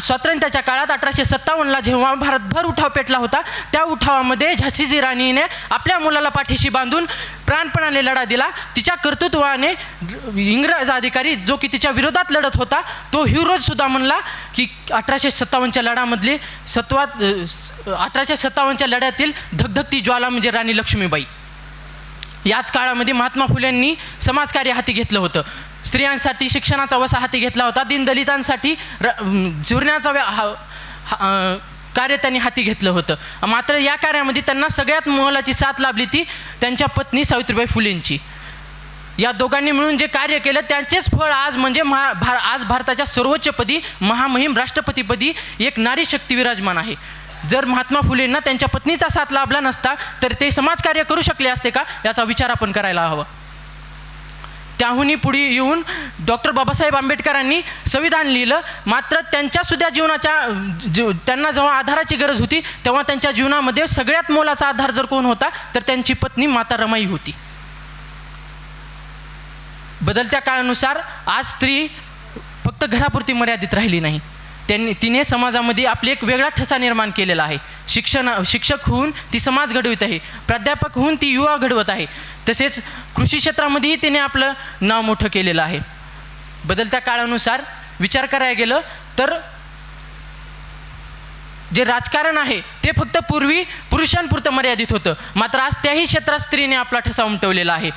स्वातंत्र्याच्या काळात 1857ला जेव्हा भारतभर उठाव पेटला होता, त्या उठावामध्ये झांसीची राणीने आपल्या मुलाला पाठीशी बांधून प्राणपणाने लढा दिला. तिच्या कर्तृत्वाने इंग्रज अधिकारी जो की तिच्या विरोधात लढत होता तो हिरोजसुद्धा म्हणला की 1857च्या लढ्यामधली 1857च्या लढ्यातील धगधगती ज्वाला म्हणजे राणी लक्ष्मीबाई. याच काळामध्ये महात्मा फुलेंनी समाजकार्य हाती घेतलं होतं. स्त्रियांसाठी शिक्षणाचा वसा हाती घेतला होता. दीनदलितांसाठी जुरण्याचा कार्य त्यांनी हाती घेतलं होतं. मात्र या कार्यामध्ये त्यांना सगळ्यात मोलाची साथ लाभली ती त्यांच्या पत्नी सावित्रीबाई फुलेंची. या दोघांनी मिळून जे कार्य केलं त्यांचेच फळ आज म्हणजे आज भारताच्या सर्वोच्चपदी महामहिम राष्ट्रपतीपदी एक नारी शक्ती विराजमान आहे. जर महात्मा फुलेंना त्यांच्या पत्नीचा साथ लाभला नसता तर ते समाजकार्य करू शकले असते का, याचा विचार आपण करायला हवा. त्याहूनही पुढे येऊन डॉक्टर बाबासाहेब आंबेडकरांनी संविधान लिहिलं. मात्र त्यांच्यासुद्धा त्यांना जेव्हा आधाराची गरज होती तेव्हा त्यांच्या जीवनामध्ये सगळ्यात मोलाचा आधार जर कोण होता तर त्यांची पत्नी माता रमाई होती. बदलत्या काळानुसार आज स्त्री फक्त घरापुरती मर्यादित राहिली नाही, तिने समाजामध्ये आपले एक वेगळा ठसा निर्माण केलेला आहे. शिक्षक होऊन ती समाज घडवित आहे, प्राध्यापक होऊन ती युवा घडवत आहे, तसेच कृषी क्षेत्रामध्येही तिने आपलं नाव मोठं केलेलं आहे. बदलत्या काळानुसार विचार करायला गेलं तर जे राजकारण आहे ते फक्त पूर्वी पुरुषांपुरतं मर्यादित होतं, मात्र आज त्याही क्षेत्रात स्त्रीने आपला ठसा उमटवलेला आहे.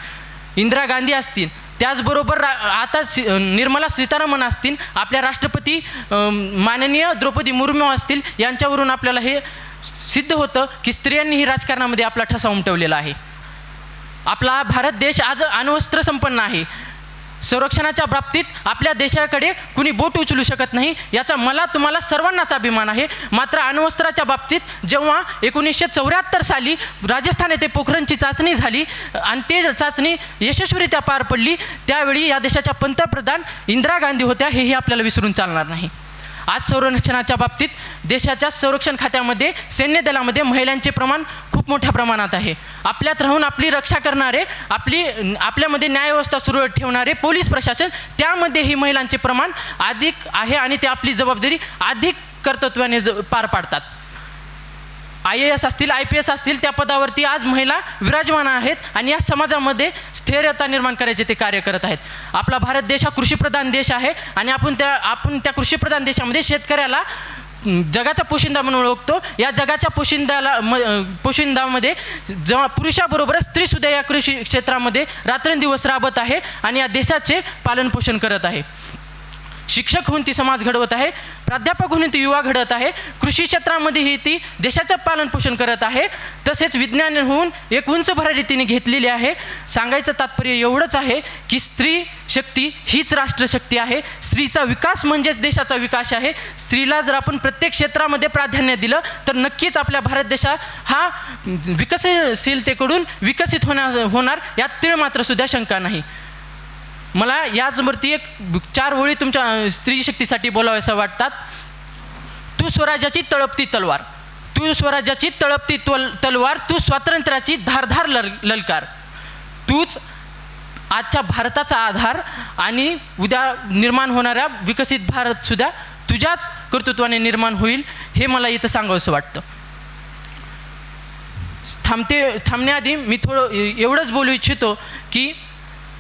इंदिरा गांधी असतील, त्याचबरोबर आता निर्मला सीतारामन असतील, आपल्या राष्ट्रपती माननीय द्रौपदी मुर्मू असतील, यांच्यावरून आपल्याला हे सिद्ध होतं की स्त्रियांनीही राजकारणामध्ये आपला ठसा उमटवलेला आहे. आपला भारत देश आज अण्वस्त्र संपन्न आहे. संरक्षणाच्या बाबतीत आपल्या देशाकडे कुणी बोट उचलू शकत नाही, याचा मला तुम्हाला सर्वांनाच अभिमान आहे. मात्र अण्वस्त्राच्या बाबतीत जेव्हा 1974 साली राजस्थान येथे पोखरणची चाचणी झाली आणि ते चाचणी यशस्वीरित्या पार पडली, त्यावेळी या देशाच्या पंतप्रधान इंदिरा गांधी होत्या, हेही आपल्याला विसरून चालणार नाही. आज संरक्षणाच्या बाबतीत देशाच्या संरक्षण खात्यामध्ये, सैन्य दलामध्ये महिलांचे प्रमाण खूप मोठ्या प्रमाणात आहे. आपल्यात राहून आपली रक्षा करणारे, आपल्यामध्ये न्यायव्यवस्था सुरू ठेवणारे पोलीस प्रशासन, त्यामध्येही महिलांचे प्रमाण अधिक आहे आणि ते आपली जबाबदारी अधिक कर्तृत्वाने पार पाडतात. IAS असतील, IPS असतील, त्या पदावरती आज महिला विराजमान आहेत आणि या समाजामध्ये स्थिरता निर्माण करायचे ते कार्य करत आहेत. आपला भारत देश हा कृषीप्रधान देश आहे आणि आपण त्या कृषीप्रधान देशामध्ये शेतकऱ्याला जगाचा पोशिंदा म्हणून ओळखतो. या जगाच्या पोशिंदामध्ये जेव्हा पुरुषाबरोबरच स्त्रीसुद्धा या कृषी क्षेत्रामध्ये रात्रंदिवस राबत आहे आणि या देशाचे पालनपोषण करत आहे. शिक्षक होऊन ती समाज घडवत आहे, प्राध्यापक होऊन ती युवा घडत आहे, कृषी क्षेत्रामध्येही ती देशाचं पालनपोषण करत आहे, तसेच विज्ञान होऊन एक उंच भरारी तिने घेतलेली आहे. सांगायचं तात्पर्य एवढंच आहे की स्त्री शक्ती हीच राष्ट्रशक्ती आहे. स्त्रीचा विकास म्हणजेच देशाचा विकास आहे. स्त्रीला जर आपण प्रत्येक क्षेत्रामध्ये प्राधान्य दिलं तर नक्कीच आपल्या भारत देशा हा विकसनशीलतेकडून विकसित होणार, यात तीळ मात्र सुद्धा शंका नाही. मला याचवरती 4 ओळी तुमच्या स्त्री शक्तीसाठी बोलाव्यासं वाटतात. तू स्वराज्याची तळपती तलवार, तू स्वराज्याची तळपती तलवार, तू स्वातंत्र्याची धारधार ललकार, तूच आजच्या भारताचा आधार आणि उद्या निर्माण होणाऱ्या विकसित भारतसुद्धा तुझ्याच कर्तृत्वाने निर्माण होईल, हे मला इथं सांगावंसं वाटतं. थांबण्याआधी मी थोडं एवढंच बोलू इच्छितो की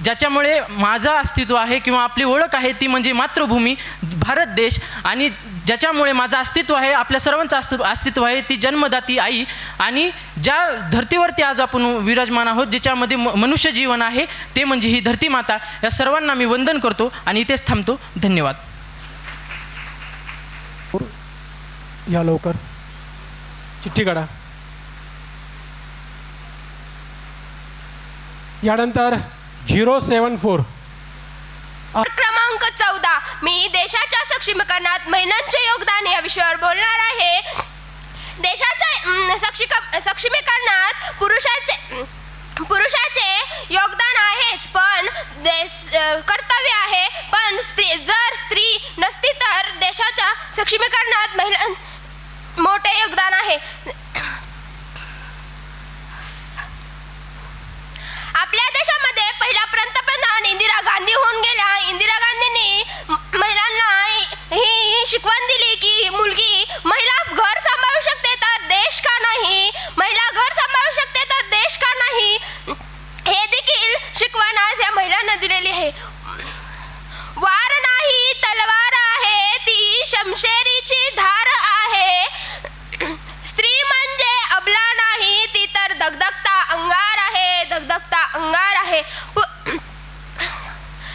ज्याच्यामुळे माझं अस्तित्व आहे किंवा आपली ओळख आहे ती म्हणजे मातृभूमी भारत देश, आणि ज्याच्यामुळे माझं अस्तित्व आहे, आपल्या सर्वांचं अस्तित्व आहे ती जन्मदाती आई. आणि ज्या धर्तीवरती आज आपण विराजमान आहोत, ज्याच्यामध्ये मनुष्य जीवन आहे, ते म्हणजे ही धरती माता. या सर्वांना मी वंदन करतो आणि इथेच थांबतो. धन्यवाद. या लवकर चिठ्ठी काढा. यानंतर 074 क्रमांक 14, मी देशाच्या सक्षमीकरणात महिलांचे योगदान या विषयावर बोलणार आहे. देशाच्या सक्षमीकरणात पुरुषाचे योगदान आहेच, पण कर्तव्य आहे. पण जर स्त्री नसती तर देशाच्या सक्षमीकरणात महिला मोठे योगदान आहे. आपल्या देशामध्ये पहिला पंतप्रधान इंदिरा गांधी होऊन गेल्या. इंदिरा गांधींनी महिलांना ही शिकवण दिली की महिला घर सांभाळू शकते तर देश का नाही, महिला घर सांभाळू शकते तर देश का नाही, हे देखील शिकवण आज या महिलांना दिलेली आहे. वार नाही तलवार आहे, ती शमशेरीची धार आहे. स्त्री म्हणजे अबला नाही, ती तर धगधगता अंगार आहे, धगधगता अंगार आहे.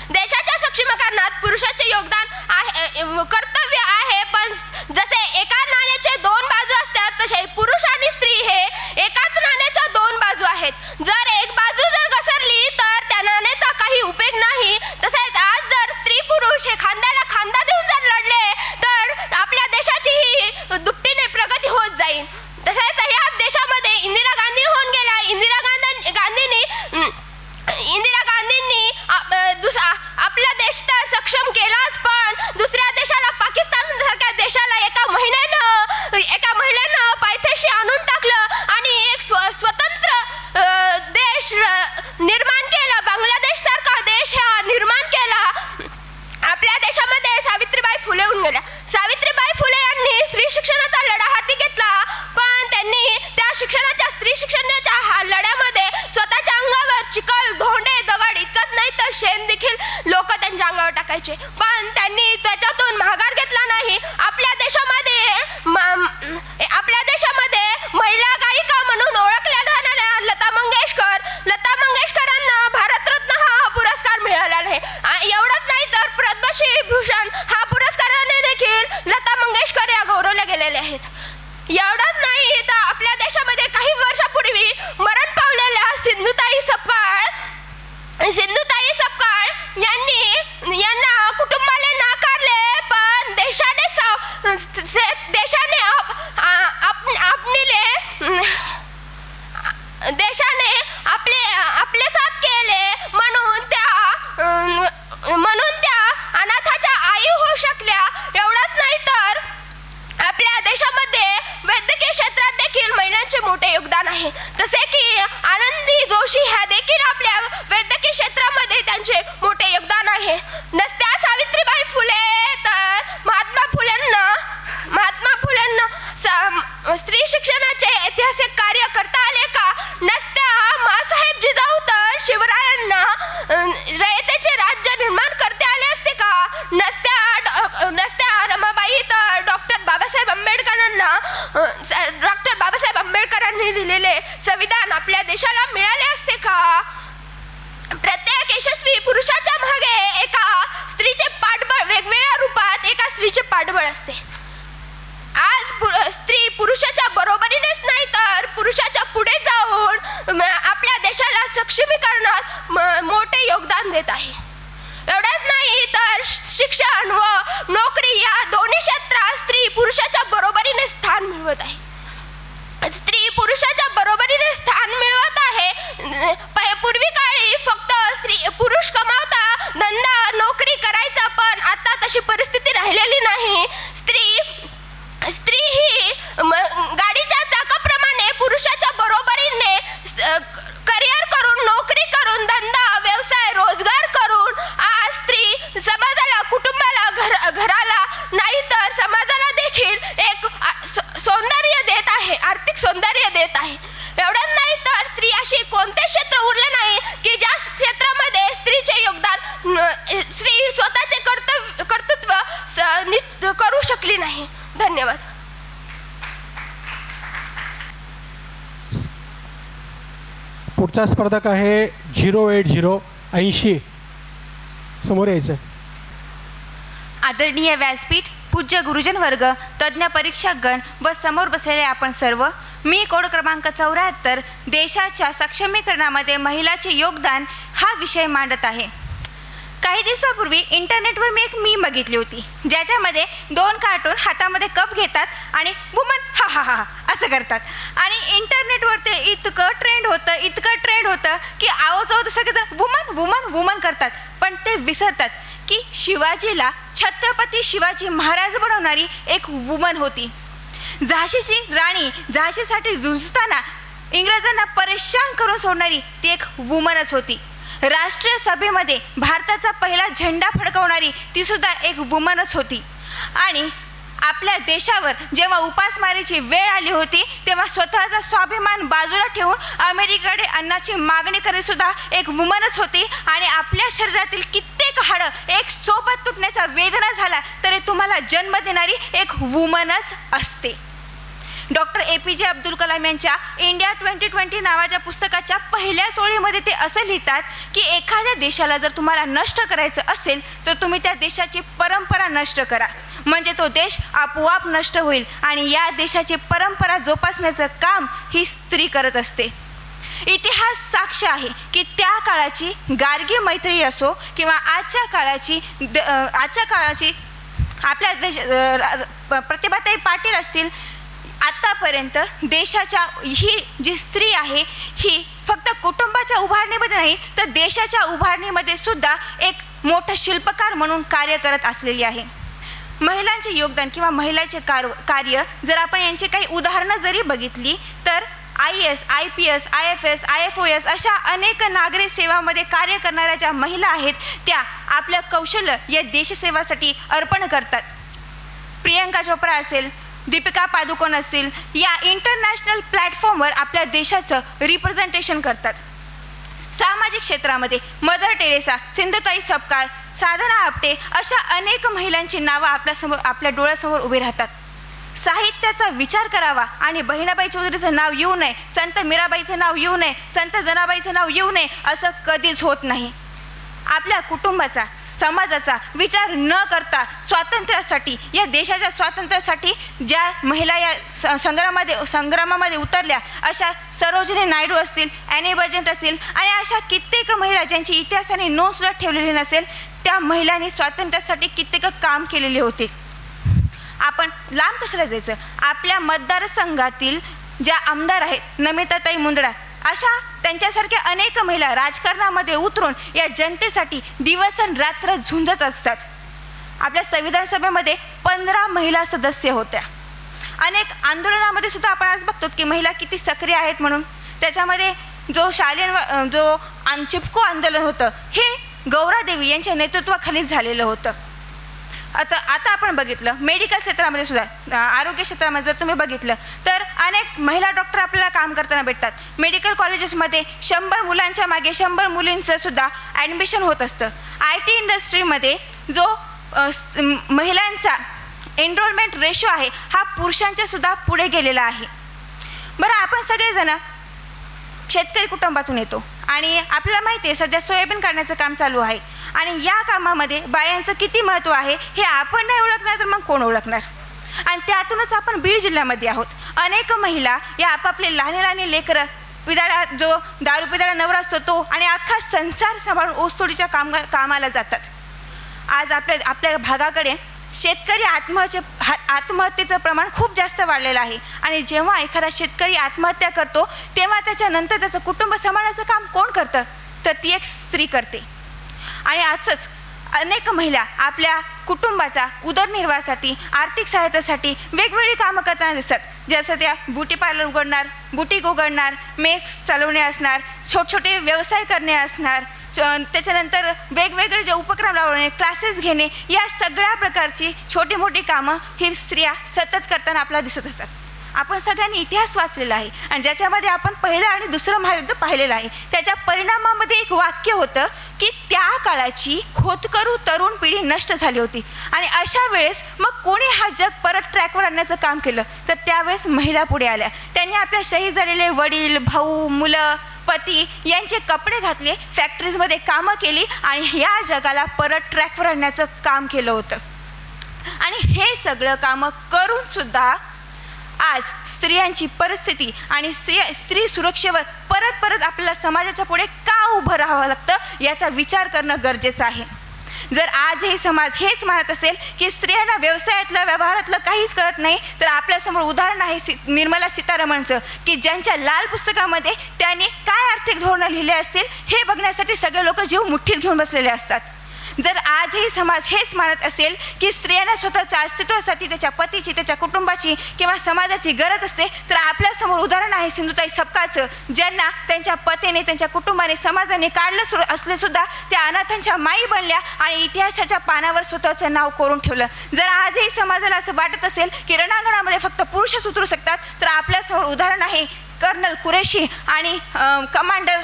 देशाच्या सक्षमीकरणात पुरुषाचे योगदान आहे, कर्तव्य आहे. पण जसे एका नाण्याचे 2 बाजू असतात, तसे पुरुष आणि स्त्री हे एकाच नाण्याच्या 2 बाजू आहेत. जर एक बाजू घसरली तर त्या नाण्याचा काही उपयोग नाही. तसेच आज जर स्त्री पुरुष हे खांद्याला खांदा देऊन जर लढले तर आपल्या देशाची ही दुपटीने प्रगती होत जाईल. तसेच या देशामध्ये इंदिरा गांधी होऊन गेल्या. इंदिरा गांधींनी आपला देश तर सक्षम केलाच, पण दुसऱ्या देशाला, पाकिस्तान सारख्या देशाला एका महिलेनं पायथ्याशी आणून टाकलं आणि एक स्वतंत्र देश निर्माण केला. बांगलादेश सारखा देश हा निर्माण केला. आपल्या देशामध्ये सावित्रीबाई फुले होऊन गेल्या. सावित्रीबाई फुले यांनी स्त्री शिक्षणाचा लढा हाती घेतला, पण त्यांनी त्या स्त्री शिक्षणाच्या लढ्यामध्ये स्वतःच्या अंगावर चिखल, धोंडे, दगड इतकंच नाही तर शेण देखील लोक त्यांच्या अंगावर टाकायचे, पण त्यांनी त्याच्यातून माघार घेतला नाही. आपल्या देशामध्ये महिला गायिका म्हणून ओळखल्या जाणाऱ्या लता मंगेशकरांना भारतरत्न हा पुरस्कार मिळाला आहे. एवढंच नाही तर पद्मश्री भूषण हा पुरस्काराने देखील लता मंगेशकर या गौरवल्या गेलेल्या आहेत. एवढंच नाही तर आपल्या देशामध्ये काही वर्षापूर्वी मरण पावलेल्या सिंधुताई सपकाळ यांनी पाठबळ असते. आज स्त्री पुरुषाच्या बरोबरीनेच नाही तर पुरुषाच्या पुढे जाऊन आपल्या देशाला सक्षमीकरणात मोठे योगदान देत आहे. एवढंच नाही तर शिक्षण व नोकरी या दोन्ही क्षेत्रात स्त्री पुरुषाच्या बरोबरीने स्थान मिळवत आहे. स्त्री पुरुषाच्या बरोबरीने स्थान मिळवत आहे. पूर्वी काळी फक्त पुरुष कमावता धंदा नोकरी करायचा, पण आता तशी परिस्थिती राहिलेली नाही. स्त्री ही गाडीच्या चाकाप्रमाणे पुरुषाच्या बरोबरीने करिअर करून, नोकरी करून, धंदा व्यवसाय रोजगार करून आज स्त्री समाजाला, कुटुंबाला, घराला नाही तर समाजाला देखील एक सौंदर्य देत आहे, आर्थिक सौंदर्य देत आहे. एवढंच नाही तर स्त्री अशी कोणते क्षेत्र उरले नाही की ज्या क्षेत्रामध्ये स्त्रीचे योगदान, स्त्री स्वतःचे कर्तृत्व करू शकली नाही. धन्यवाद. पुढचा स्पर्धक आहे 080 80. समोर यायचं. आदरणीय व्यासपीठ, पूज्य गुरुजन वर्ग, तज्ज्ञ परीक्षकगण व समोर बसलेले आपण सर्व, मी कोड क्रमांक 74 देशाच्या सक्षमीकरणामध्ये महिलाचे योगदान हा विषय मांडत आहे. काही दिवसापूर्वी इंटरनेटवर मी एक मीम बघितली होती, ज्याच्यामध्ये 2 कार्टून हातामध्ये कप घेतात आणि वुमन हा हा हा असं करतात. आणि इंटरनेटवर ते इतकं ट्रेंड होतं की आवाज सगळेजण वुमन वुमन वुमन करतात. पण ते विसरतात की शिवाजीला छत्रपती शिवाजी महाराज बनवणारी एक वुमन होती. झाशीची राणी झाशीसाठी झुंजताना इंग्रजांना परेशान करून सोडणारी ती एक वुमनच होती. राष्ट्रीय सभेमध्ये भारताचा पहिला झेंडा फडकवणारी ती सुद्धा एक वुमनच होती. आणि आपल्या देशावर जेव्हा उपासमारीची वेळ आली होती तेव्हा स्वतःचा स्वाभिमान बाजूला ठेवून अमेरिकेकडे अन्नाची मागणी करीत सुद्धा एक वुमनच होती. आणि आपल्या शरीरातील कित्येक हाडं एक सोबत तुटण्याचा वेदना झाला तरी तुम्हाला जन्म देणारी एक वुमनच असते. डॉक्टर APJ अब्दुल कलाम यांच्या इंडिया 2020 नावाच्या पुस्तकाच्या पहिल्याच ओळीमध्ये ते असं लिहितात की एखाद्या देशाला जर तुम्हाला नष्ट करायचं असेल तर तुम्ही त्या देशाची परंपरा नष्ट करा, म्हणजे तो देश आपोआप नष्ट होईल. आणि या देशाची परंपरा जोपासण्याचं काम ही स्त्री करत असते. इतिहास साक्ष आहे की त्या काळाची गार्गी मैत्री असो किंवा आजच्या काळाची आपल्या प्रतिभाताई पाटील असतील, आत्तापर्यंत देशाच्या ही जी स्त्री आहे ही फक्त कुटुंबाच्या उभारणीमध्ये नाही तर देशाच्या उभारणीमध्ये सुद्धा एक मोठं शिल्पकार म्हणून कार्य करत असलेली आहे. महिलांचे योगदान किंवा महिलांचे कार्य जर आपण यांची काही उदाहरणं जरी बघितली तर IAS, IPS, IFS, IFOS अशा अनेक नागरी सेवामध्ये कार्य करणाऱ्या ज्या महिला आहेत त्या आपलं कौशल्य या देशसेवासाठी अर्पण करतात. प्रियंका चोप्रा असेल, दीपिका पादुकोण असतील, या इंटरनॅशनल प्लॅटफॉर्मवर आपल्या देशाचं रिप्रेझेंटेशन करतात. सामाजिक क्षेत्रामध्ये मदर टेरेसा, सिंधुताई सपकाळ, साधना आपटे अशा अनेक महिलांची नावं आपल्या डोळ्यासमोर उभी राहतात. साहित्याचा विचार करावा आणि बहिणाबाई चौधरीचं नाव येऊ नये, संत मीराबाईचं नाव येऊ नये, संत जनाबाईचं नाव येऊ नये असं कधीच होत नाही. आपल्या कुटुंबाचा, समाजाचा विचार न करता स्वातंत्र्यासाठी, या देशाच्या स्वातंत्र्यासाठी ज्या महिला या संग्रामामध्ये उतरल्या अशा सरोजिनी नायडू असतील, ॲनी बेझंट असतील आणि अशा कित्येक महिला ज्यांची इतिहासाने नोंदसुद्धा ठेवलेली नसेल, त्या महिलांनी स्वातंत्र्यासाठी कित्येक काम केलेले होते. आपण लांब कशाला जायचं, आपल्या मतदारसंघातील ज्या आमदार आहेत, नमिताताई मुंदडा अशा त्यांच्यासारख्या अनेक महिला राजकारणामध्ये उतरून या जनतेसाठी दिवसरात्र झुंजत असतात. आपल्या संविधान सभेमध्ये 15 महिला सदस्य होत्या. अनेक आंदोलनामध्ये सुद्धा आपण आज बघतो की महिला किती सक्रिय आहेत म्हणून. त्याच्यामध्ये जो चिपको आंदोलन होतं हे गौरादेवी यांच्या नेतृत्वाखाली झालेलं होतं. आता आपण बघितलं मेडिकल क्षेत्रामध्ये सुद्धा, आरोग्य क्षेत्रामध्ये जर तुम्ही बघितलं तर अनेक महिला डॉक्टर आपल्याला काम करताना भेटतात. मेडिकल कॉलेजेसमध्ये 100 मुलांच्या मागे 100 मुलींचं सुद्धा ॲडमिशन होत असतं. IT इंडस्ट्रीमध्ये जो महिलांचा एनरोलमेंट रेशो आहे हा पुरुषांच्या सुद्धा पुढे गेलेला आहे. बरं, आपण सगळेजण शेतकरी कुटुंबातून येतो आणि आपल्याला माहिती आहे सध्या सोयाबीन काढण्याचं काम चालू आहे आणि या कामामध्ये बायांचं किती महत्त्व आहे हे आपण नाही ओळखणार तर मग कोण ओळखणार. आणि त्यातूनच आपण बीड जिल्ह्यामध्ये आहोत. अनेक महिला या आपापले लहान लहान लेकरं, पिदाळा जो दारू पिदाळा नवरा असतो तो आणि अख्खा संसार सांभाळून ऊसतोडीच्या कामाला जातात. आज आपल्या भागाकडे शेतकरी आत्महत्येचं प्रमाण खूप जास्त वाढलेलं आहे. आणि जेव्हा एखादा शेतकरी आत्महत्या करतो तेव्हा त्याच्यानंतर त्याचं कुटुंब सांभाळण्याचं काम कोण करतं, तर ती एक स्त्री करते. आणि असंच अनेक महिला आपल्या कुटुंबाचा उदरनिर्वाहासाठी, आर्थिक सहायतेसाठी वेगवेगळी कामं करताना दिसतात. जसं त्या ब्युटी पार्लर उघडणार, बुटीक उघडणार, मेस चालवणे असणार, छोटे व्यवसाय करणे असणार, त्याच्यानंतर वेगवेगळे जे उपक्रम लावणे, क्लासेस घेणे, या सगळ्या प्रकारची छोटी मोठी कामं ही स्त्रिया सतत करताना आपल्याला दिसत असतात. आपण सगळ्यांनी इतिहास वाचलेला आहे आणि ज्याच्यामध्ये आपण पहिलं आणि दुसरं महायुद्ध पाहिलेलं आहे. त्याच्या परिणामामध्ये एक वाक्य होतं की त्या काळाची होतकरू तरुण पिढी नष्ट झाली होती. आणि अशा वेळेस मग कोणी हा जग परत ट्रॅकवर आणण्याचं काम केलं, तर त्यावेळेस महिला पुढे आल्या. त्यांनी आपल्या शहीद झालेले वडील, भाऊ, मुलं, पती यांचे कपडे घातले, फॅक्टरीजमध्ये कामं केली आणि या जगाला परत ट्रॅकवर आणण्याचं काम केलं होतं. आणि हे सगळं कामं करूनसुद्धा आज स्त्रियांची परिस्थिती आणि स्त्री सुरक्षेवर परत आपल्याला समाजाच्या पुढे का उभं राहावं लागतं याचा विचार करणं गरजेचं आहे. जर आजही समाज हेच मानत असेल की स्त्रियांना व्यवसायातलं, व्यवहारातलं काहीच कळत नाही, तर आपल्यासमोर उदाहरण आहे निर्मला सीतारमणचं, की ज्यांच्या लाल पुस्तकामध्ये त्यांनी काय आर्थिक धोरणं लिहिले असतील हे बघण्यासाठी सगळे लोक जीव मुठ्ठीत घेऊन बसलेले असतात. जर आजही समाज हेच मानत असेल की स्त्रियांना स्वतःच्या अस्तित्वासाठी त्याच्या पतीची, त्याच्या कुटुंबाची किंवा समाजाची गरज असते, तर आपल्यासमोर उदाहरण आहे सिंधुताई सपकाळचं, ज्यांना त्यांच्या पतीने, त्यांच्या कुटुंबाने, समाजाने काढलं असले सुद्धा त्या अनाथांच्या माई बनल्या आणि इतिहासाच्या पानावर स्वतःचं नाव कोरून ठेवलं. जर आजही समाजाला असं वाटत असेल की रणांगणामध्ये फक्त पुरुषच उतरू शकतात, तर आपल्यासमोर उदाहरण आहे कर्नल कुरेशी आणि कमांडर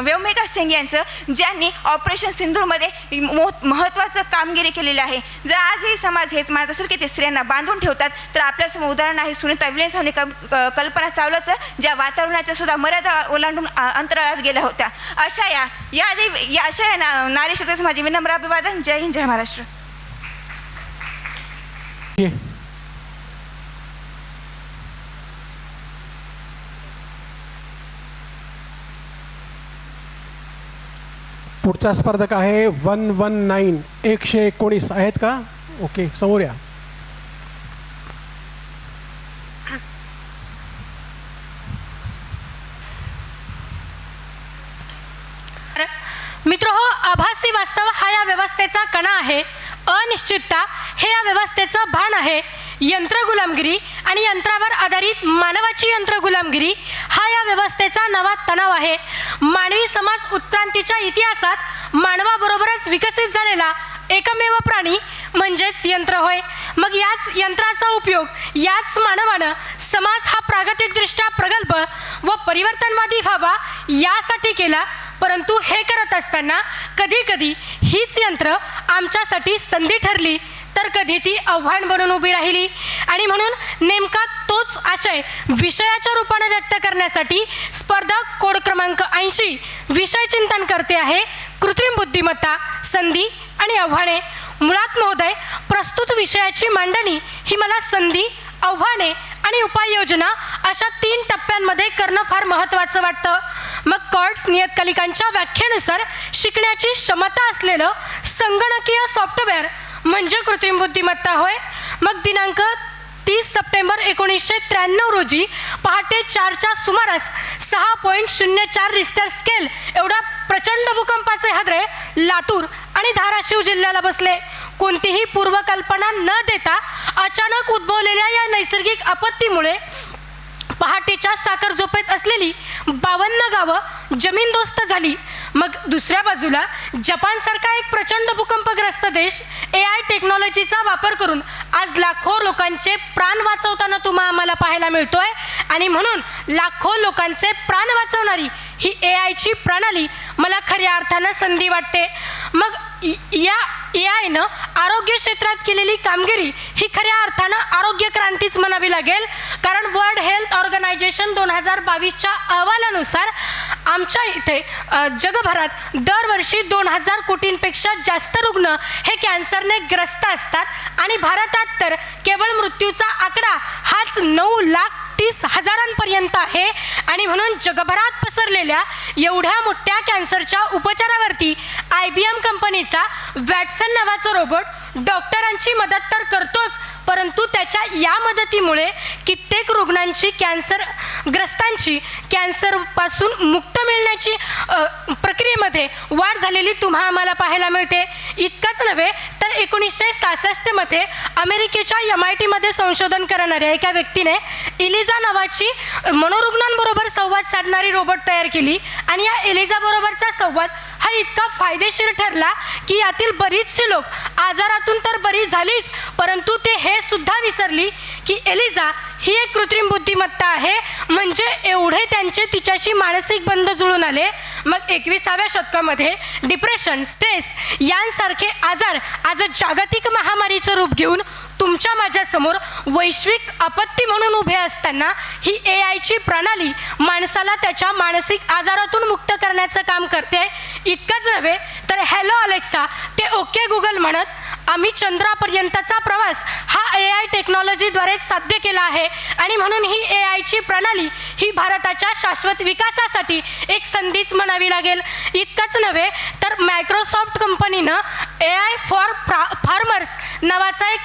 व्योमिका सिंग यांचं, ज्यांनी ऑपरेशन सिंदूरमध्ये महत्त्वाचं कामगिरी केलेली आहे. जर आजही समाज हेच मानत असेल की ते स्त्रियांना बांधून ठेवतात, तर आपल्यासमोर उदाहरण आहे सुनीता विल्यम्स आणि कल्पना चावलाचं, ज्या वातावरणाच्या सुद्धा मर्यादा ओलांडून अंतराळात गेल्या होत्या. अशा या नारी शक्तीचं माझे विनम्र अभिवादन. जय हिंद, जय महाराष्ट्र. पुढचा स्पर्धक आहे 119 119 आहेत का? ओके, समोर या. मित्र हो, आभासी वास्तव हा या व्यवस्थेचा कणा आहे. अनिश्चितता हे या व्यवस्थेचं भान आहे. यंत्र गुलामगिरी आणि यंत्रावर आधारित मानवाची यंत्र गुलामगिरी हा या व्यवस्थेचा नवा तणाव आहे. मानवी समाज उत्क्रांतीच्या इतिहासात मानवाबरोबरच विकसित झालेला एकमेव प्राणी म्हणजेच यंत्र होय. मग याच यंत्राचा उपयोग याच मानवानं समाज हा प्रागतिकदृष्ट्या प्रगल्भ व परिवर्तनवादी व्हावा यासाठी केला. परंतु हे करत असताना कधी कधी हीच यंत्र आमच्यासाठी संधी ठरली, तर कधी ती आव्हान बनून उभी राहिली. आणि म्हणून नेमका तोच आशय विषयाच्या रूपाने व्यक्त करण्यासाठी स्पर्धक कोड क्रमांक 80 विषय चिंतन करते आहे कृत्रिम बुद्धिमत्ता, संधी आणि आव्हाने. मुळात महोदय, प्रस्तुत विषयाची मांडणी ही मला संधी, आव्हाने आणि उपाययोजना अशा 3 टप्प्यांमध्ये करणं फार महत्त्वाचं वाटतं. मग कॉर्ड्स नियतकालिकांच्या व्याख्येनुसार शिकण्याची क्षमता असलेलं संगणकीय सॉफ्टवेअर म्हणजे कृत्रिम बुद्धिमत्ता होय. मग दिनांक 30 सप्टेंबर 1993 रोजी पहाटे 4च्या सुमारास 6.04 रिस्टर स्केल एवढा प्रचंड भूकंपाचे हादरे लातूर आणि धाराशिव जिल्ह्याला बसले. कोणतीही पूर्वकल्पना न देता अचानक उद्भवलेल्या या नैसर्गिक आपत्तीमुळे पहाटेच्या साखर झोपेत असलेली 52 गावं जमीनदोस्त झाली. मग दुसऱ्या बाजूला जपानसारखा एक प्रचंड भूकंपग्रस्त देश AI टेक्नॉलॉजीचा वापर करून आज लाखो लोकांचे प्राण वाचवताना आम्हाला पाहायला मिळतोय. आणि म्हणून लाखो लोकांचे प्राण वाचवणारी ही AIची प्रणाली मला खऱ्या अर्थानं संधी वाटते. मग AIनं आरोग्य क्षेत्रात केलेली कामगिरी ही खऱ्या अर्थानं आरोग्य क्रांतीच म्हणावी लागेल. कारण वर्ल्ड हेल्थ ऑर्गनायझेशन 2022च्या अहवालानुसार आमच्या इथे जगभरात दरवर्षी 2000 कोटींपेक्षा जास्त रुग्ण हे कॅन्सरने ग्रस्त असतात आणि भारतात तर केवळ मृत्यूचा आकडा हाच 9,30,000 आहे. आणि म्हणून जगभरात पसरलेल्या एवढ्या मोठ्या कॅन्सरच्या उपचारावरती IBM कंपनीचा वॅटसन नावाचा रोबोट डॉक्टरांची मदत तर करतोच, परंतु त्याच्या या मदतीमुळे कित्येक रुग्णांची कॅन्सरग्रस्तांची कॅन्सरपासून मुक्त मिळण्याची प्रक्रियेमध्ये वाढ झालेली आम्हाला पाहायला मिळते. इतकंच नव्हे तर 1966मध्ये अमेरिकेच्या MIT मध्ये संशोधन करणाऱ्या एका व्यक्तीने एलिझा नावाची मनोरुग्णांबरोबर संवाद साधणारी रोबोट तयार केली आणि या एलिझा बरोबरचा संवाद हा इतका फायदेशीर ठरला की यातील बरीचशी लोक आजारातून तर बरी झालीच, परंतु ते हे सुद्धा विसरली की एलिझा ही एक कृत्रिम बुद्धिमत्ता आहे. म्हणजे एवढे त्यांचे तिच्याशी मानसिक बंध जुळून आले. मग 21व्या शतकामध्ये डिप्रेशन, स्ट्रेस यांसारखे आजार आज जागतिक महामारीचं रूप घेऊन तुमच्या माझ्यासमोर वैश्विक आपत्ती म्हणून उभे असताना ही AIची प्रणाली माणसाला त्याच्या मानसिक आजारातून मुक्त करण्याचं काम करते. इतकंच नव्हे तर हॅलो अलेक्सा ते ओके गुगल म्हणत आम्ही चंद्रापर्यंतचा प्रवास हा AI टेक्नॉलॉजीद्वारे साध्य केला आहे. आणि म्हणून ही AIची प्रणाली ही भारताच्या शाश्वत विकासासाठी एक संधीच म्हणावी लागेल. इतकंच नव्हे तर मायक्रोसॉफ्ट कंपनीनं AI फॉर फार्मर्स नावाचा एक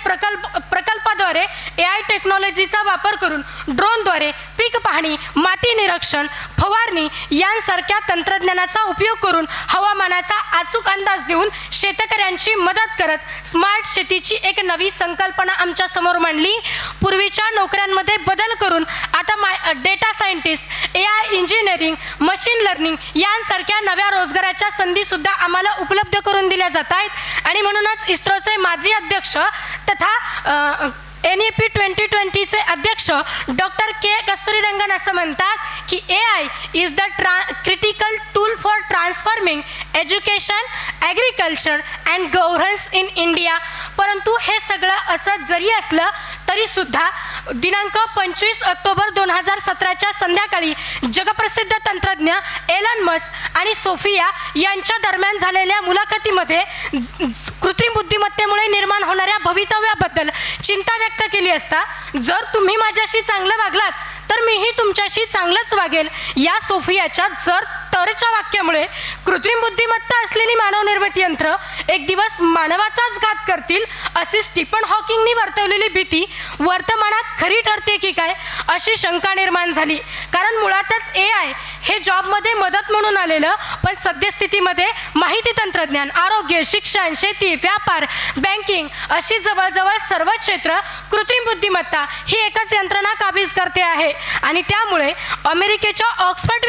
प्रकल्पाद्वारे AI टेक्नॉलॉजीचा वापर करून ड्रोनद्वारे पीक पाहणी, माती निरीक्षण, फवारणी यांसारख्या तंत्रज्ञानाचा उपयोग करून हवामानाचा अचूक अंदाज देऊन शेतकऱ्यांची मदत करत स्मार्ट शेतीची एक नवी संकल्पना आमच्या समोर मांडली. पूर्वीच्या नोकऱ्यांमध्ये बदल करून आता data scientist, AI engineering, machine learning यांसारख्या नव्या रोजगाराच्या संधीसुद्धा आम्हाला उपलब्ध करून दिल्या जात आहेत. आणि म्हणूनच इस्रोचे माजी अध्यक्ष तथा NEP 2020चे अध्यक्ष डॉक्टर K. कस्तुरीरंगन असं म्हणतात की AI is the critical tool for transforming education, agriculture and governance in India. परंतु हे सगळं असं जरी असलं तरीसुद्धा दिनांक 25 ऑक्टोबर 2017च्या संध्याकाळी जगप्रसिद्ध तंत्रज्ञ एलन मस्क आणि सोफिया यांच्या दरम्यान झालेल्या मुलाखतीमध्ये कृत्रिम बुद्धिमत्तेमुळे निर्माण होणाऱ्या भवितव्याबद्दल चिंता व्यक्त केली असता जर तुम्ही माझ्याशी चांगलं वागलात तर मीही तुमच्याशी चांगलंच वागेल या सोफियाच्या जर तरच्या वाक्यामुळे कृत्रिम बुद्धिमत्ता असलेली मानवनिर्मित यंत्र एक दिवस मानवाचाच घात करतील अशी स्टीफन हॉकिंगनी वर्तवलेली भीती वर्तमानात खरी ठरते की काय अशी शंका निर्माण झाली. कारण मुळातच AI हे जॉबमध्ये मदत म्हणून आलेलं, पण सद्यस्थितीमध्ये माहिती तंत्रज्ञान, आरोग्य, शिक्षण, शेती, व्यापार, बँकिंग अशी जवळजवळ सर्व क्षेत्र कृत्रिम बुद्धिमत्ता ही एकच यंत्रणा काबीज करते आहे. आणि त्यामुळे अमेरिकेच्या ऑक्सफर्ड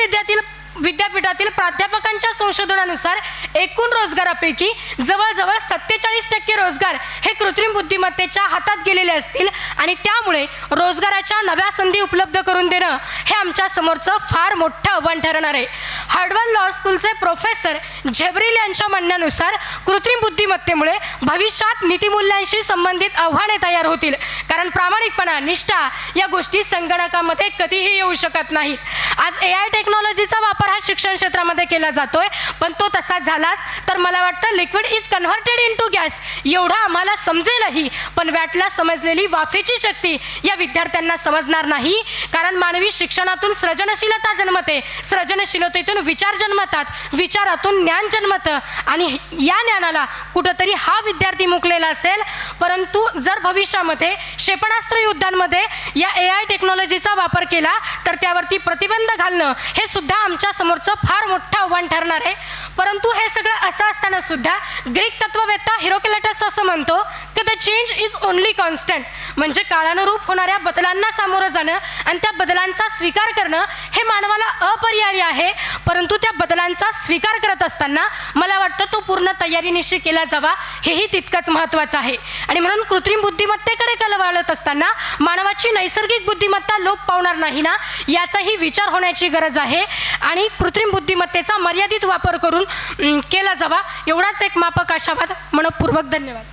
विद्यापीठातील प्राध्यापकांच्या संशोधनानुसार एकूण रोजगारापैकी जवळजवळ 47% रोजगार हे कृत्रिम बुद्धिमत्तेच्या हातात गेलेले असतील. आणि त्यामुळे रोजगाराच्या नव्या संधी उपलब्ध करून देणं हे आमच्या समोरचं फार मोठं आव्हान ठरणार आहे. हार्वर्ड लॉ स्कूलचे प्रोफेसर झेब्रिल यांच्या म्हणण्यानुसार कृत्रिम बुद्धिमत्तेमुळे भविष्यात नीतिमूल्यांशी संबंधित आव्हाने तयार होतील. कारण प्रामाणिकपणा, निष्ठा या गोष्टी संगणकामध्ये कधीही येऊ शकत नाहीत. आज AI टेक्नॉलॉजीचा वापर हा शिक्षण क्षेत्रामध्ये केला जातोय, पण तो तसा झालाच तर मला वाटतं liquid is converted into gas एवढा आम्हाला समजेलही, पण वॅटला समजलेली वाफेची शक्ती या विद्यार्थ्यांना समजणार नाही. कारण मानवी शिक्षणातून सृजनशीलता जन्मते, सृजनशीलतेतून विचार जन्मतात, विचारातून ज्ञान जन्मतं आणि या ज्ञानाला कुठंतरी हा विद्यार्थी मुकलेला असेल. परंतु जर भविष्यामध्ये क्षेपणास्त्र युद्धांमध्ये या AI टेक्नॉलॉजीचा वापर केला तर त्यावरती प्रतिबंध घालणं हे सुद्धा आमच्या समोरचं फार मोठं आव्हान ठरणार आहे. परंतु हे सगळं असं असताना सुद्धा ग्रीक तत्ववेत्ता हिरोक्लेटस असं म्हणतो की the change is only constant. म्हणजे काळानुरूप होणाऱ्या बदलांना सामोरं जाणं आणि त्या बदलांचा स्वीकार करणं हे मानवाला अपरिहार्य आहे. परंतु त्या बदलांचा स्वीकार करत असताना मला वाटतं तो पूर्ण तयारीनिशी केला जावा हेही तितकंच महत्त्वाचं आहे. आणि म्हणून कृत्रिम बुद्धिमत्तेकडे कल वळत असताना मानवाची नैसर्गिक बुद्धिमत्ता लोप पावणार नाही ना याचाही विचार होण्याची गरज आहे. आणि आणि कृत्रिम बुद्धिमत्तेचा मर्यादित वापर करून केला जावा. एवढाच एक माफक आशावाद. मनपूर्वक धन्यवाद.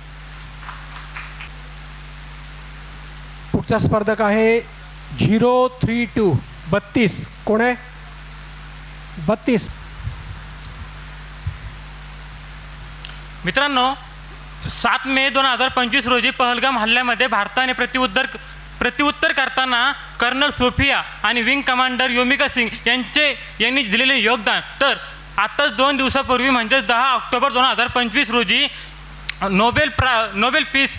पुढचा स्पर्धक आहे 032 32. कोण आहे? 32. मित्रांनो, 7 मे 2025 रोजी पहलगाम हल्ल्यामध्ये भारताने प्रत्युत्तर करताना कर्नल सोफिया आणि विंग कमांडर योमिका सिंग यांनी दिलेले योगदान. तर आत्ताच 2 दिवसापूर्वी म्हणजेच 10 ऑक्टोबर 2025 रोजी नोबेल पीस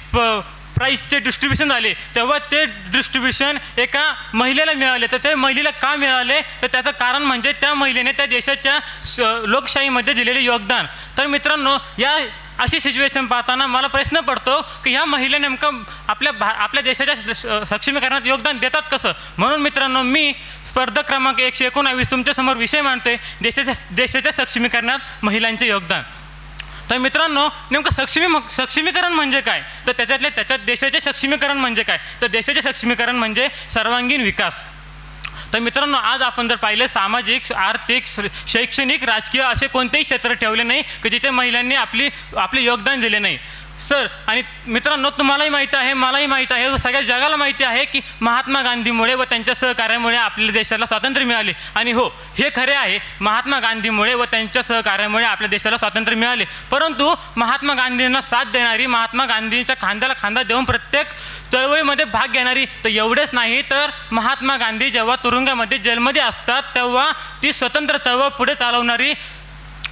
प्राईजचे डिस्ट्रीब्युशन झाले. तेव्हा ते डिस्ट्रीब्युशन एका महिलेला मिळाले. तर ते महिलेला का मिळाले? तर त्याचं कारण म्हणजे त्या महिलेने त्या देशाच्या लोकशाहीमध्ये दिलेले योगदान. तर मित्रांनो, या अशी सिच्युएशन पाहताना मला प्रश्न पडतो की ह्या महिला नेमकं आपल्या देशाच्या सक्षमीकरणात योगदान देतात कसं. म्हणून मित्रांनो, मी स्पर्धक क्रमांक 119 तुमच्यासमोर विषय मांडतोय, देशाच्या सक्षमीकरणात महिलांचे योगदान. तर मित्रांनो, नेमकं सक्षमीकरण म्हणजे काय? तर त्याच्यात देशाचे सक्षमीकरण म्हणजे काय? तर देशाचे सक्षमीकरण म्हणजे सर्वांगीण विकास. तर मित्रांनो, आज आपण जर पाहिलं, सामाजिक, आर्थिक, शैक्षणिक, राजकीय असे कोणतेही क्षेत्र ठेवले नाही की जिथे महिलांनी आपले योगदान दिले नाही. सर आणि मित्रांनो, तुम्हालाही माहीत आहे, मलाही माहीत आहे, सगळ्या जगाला माहिती आहे की महात्मा गांधीमुळे व त्यांच्या सहकार्यामुळे आपल्या देशाला स्वातंत्र्य मिळाले. आणि हो, हे खरे आहे, महात्मा गांधीमुळे व त्यांच्या सहकार्यामुळे आपल्या देशाला स्वातंत्र्य मिळाले. परंतु महात्मा गांधींना साथ देणारी, महात्मा गांधींच्या खांद्याला खांदा देऊन प्रत्येक चळवळीमध्ये भाग घेणारी, तर एवढेच नाही तर महात्मा गांधी जेव्हा तुरुंगामध्ये जेलमध्ये असतात तेव्हा ती स्वतंत्र चळवळ पुढे चालवणारी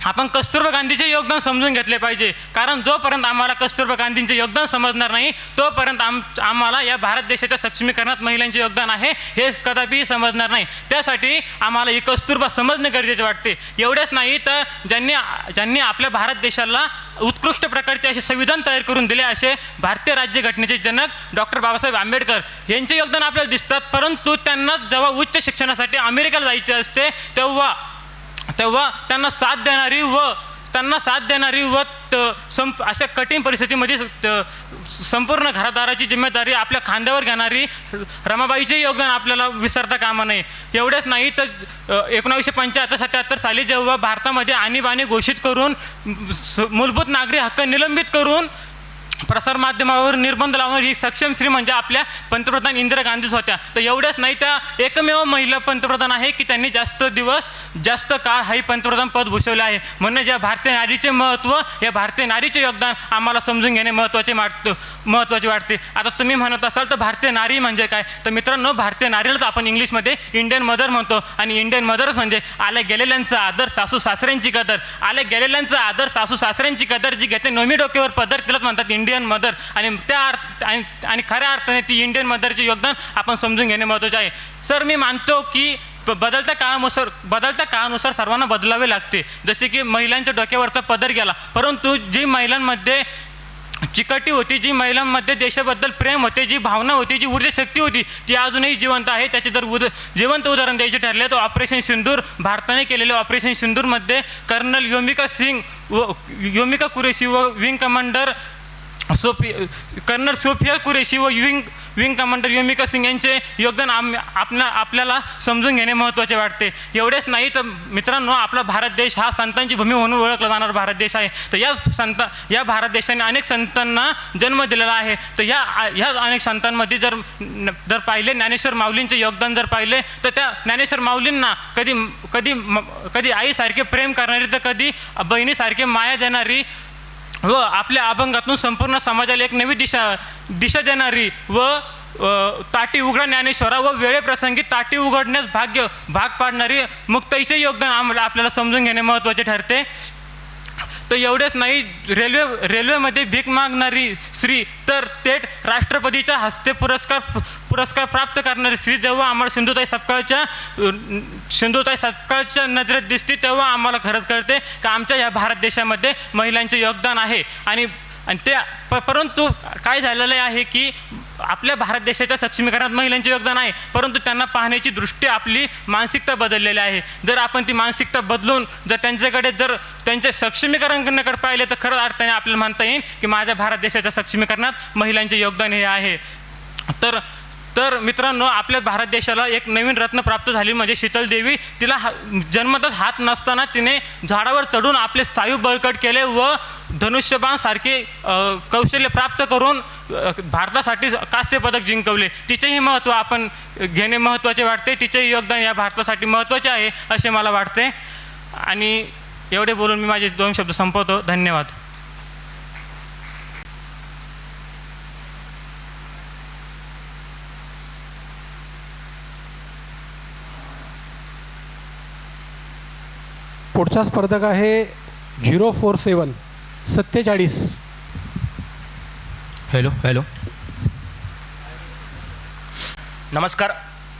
आपण कस्तुरबा गांधीचे योगदान समजून घेतले पाहिजे. कारण जोपर्यंत आम्हाला कस्तुरबा गांधींचे योगदान समजणार नाही तोपर्यंत आम्हाला या भारत देशाच्या सक्षमीकरणात महिलांचे योगदान आहे हे कदापि समजणार नाही. त्यासाठी आम्हाला ही कस्तुरबा समजणे गरजेचे वाटते. एवढेच नाही तर ज्यांनी आपल्या भारत देशाला उत्कृष्ट प्रकारचे असे संविधान तयार करून दिले असे भारतीय राज्यघटनेचे जनक डॉक्टर बाबासाहेब आंबेडकर यांचे योगदान आपल्याला दिसतात. परंतु त्यांना जेव्हा उच्च शिक्षणासाठी अमेरिकेला जायचे असते तेव्हा त्यांना साथ देणारी व अशा कठीण परिस्थितीमध्ये संपूर्ण घरादाराची जिम्मेदारी आपल्या खांद्यावर घेणारी रमाबाईचे योगदान आपल्याला विसरता कामा नये. एवढेच नाही तर 1975-77 साली जेव्हा भारतामध्ये आणीबाणी घोषित करून मूलभूत नागरी हक्क निलंबित करून प्रसारमाध्यमावर निर्बंध लावणारी ही सक्षम स्त्री म्हणजे आपल्या पंतप्रधान इंदिरा गांधीच होत्या. तर एवढ्याच नाही, त्या एकमेव महिला पंतप्रधान आहे की त्यांनी जास्त काळ हाही पंतप्रधान पद भूषवले आहे. म्हणून या भारतीय नारीचे महत्त्व, या भारतीय नारीचे योगदान आम्हाला समजून घेणे महत्त्वाचे वाटते. आता तुम्ही म्हणत असाल तर भारतीय नारी म्हणजे काय? तर मित्रांनो, भारतीय नारीलाच आपण इंग्लिशमध्ये इंडियन मदर म्हणतो. आणि इंडियन मदरच म्हणजे आल्या गेलेल्यांचा आदर, सासू सासऱ्यांची कदर. आल्या गेलेल्यांचा आदर, सासू सासऱ्यांची कदर जी घेते नोमी डोक्यावर पदर, तिलाच म्हणतात इंडियन मदर. आणि आणि खऱ्या अर्थाने ती इंडियन मदरचे योगदान आपण समजून घेणे महत्त्वाचे आहे. सर, मी मानतो की बदलत्या काळानुसार सर्वांना बदलावे लागते. जसे की महिलांच्या डोक्यावरचा पदर गेला, परंतु जी महिलांमध्ये चिकाटी होती, जी महिलांमध्ये देशाबद्दल प्रेम होते, जी भावना होती, जी ऊर्जा शक्ती होती, ती अजूनही जिवंत आहे. त्याचे जर जिवंत उदाहरण द्यायचे ठरले तर ऑपरेशन सिंदूर, भारताने केलेले ऑपरेशन सिंदूरमध्ये कर्नल योमिका कुरेशी व wing commander colonel Sofiya Qureshi व विंग कमांडर योमिका सिंग यांचे योगदान आपल्याला समजून घेणे महत्त्वाचे वाटते. एवढेच नाही तर मित्रांनो, आपला भारत देश हा संतांची भूमी म्हणून ओळखला जाणारा भारत देश आहे. तर या भारत देशाने अनेक संतांना जन्म दिलेला आहे. तर ह्या अनेक संतांमध्ये जर पाहिले, ज्ञानेश्वर माऊलींचे योगदान जर पाहिले तर त्या ज्ञानेश्वर माऊलींना कधी आईसारखे प्रेम करणारी तर कधी बहिणीसारखे माया देणारी व आपल्या अभंगातून संपूर्ण समाजाला एक नवी दिशा देणारी व ताटी उघडा ज्ञानेश्वरा व वेळेप्रसंगी ताटी उघडण्यास भाग पाडणारी मुक्ताईचे योगदान आपल्याला समजून घेणे महत्त्वाचे ठरते. तर एवढेच नाही, रेल्वेमध्ये भीक मागणारी स्त्री तर थेट राष्ट्रपतीच्या हस्ते पुरस्कार प्राप्त करणारी स्त्री जेव्हा आम्हाला सिंधुताई सपकाळच्या नजरेत दिसते तेव्हा आम्हाला खरंच कळते की आमच्या या भारत देशामध्ये महिलांचे योगदान आहे. आणि परंतु काय झालेलं आहे की आपल्या भारत देशाच्या सक्षमीकरणात महिलांचे योगदान आहे, परंतु त्यांना पाहण्याची दृष्टी, आपली मानसिकता बदललेली आहे. जर आपण ती मानसिकता बदलून जर त्यांचे सक्षमीकरणाकडे पाहिले तर खरं अर्थाने आपल्याला म्हणता येईल की माझ्या भारत देशाच्या सक्षमीकरणात महिलांचे योगदान हे आहे. तर तर मित्रांनो, आपल्या भारत देशाला एक नवीन रत्न प्राप्त झाली म्हणजे शीतल देवी. तिला जन्मतच हात नसताना तिने झाडावर चढून आपले स्नायू बळकट केले व धनुष्यबाण सारखे कौशल्य प्राप्त करून भारतासाठी कांस्य पदक जिंकवले. तिचेही महत्त्व आपण घेणे महत्त्वाचे वाटते. तिचेही योगदान या भारतासाठी महत्त्वाचे आहे असे मला वाटते. आणि एवढे बोलून मी माझे 2 शब्द संपवतो. धन्यवाद. पुढचा स्पर्धक आहे 047 47. हॅलो नमस्कार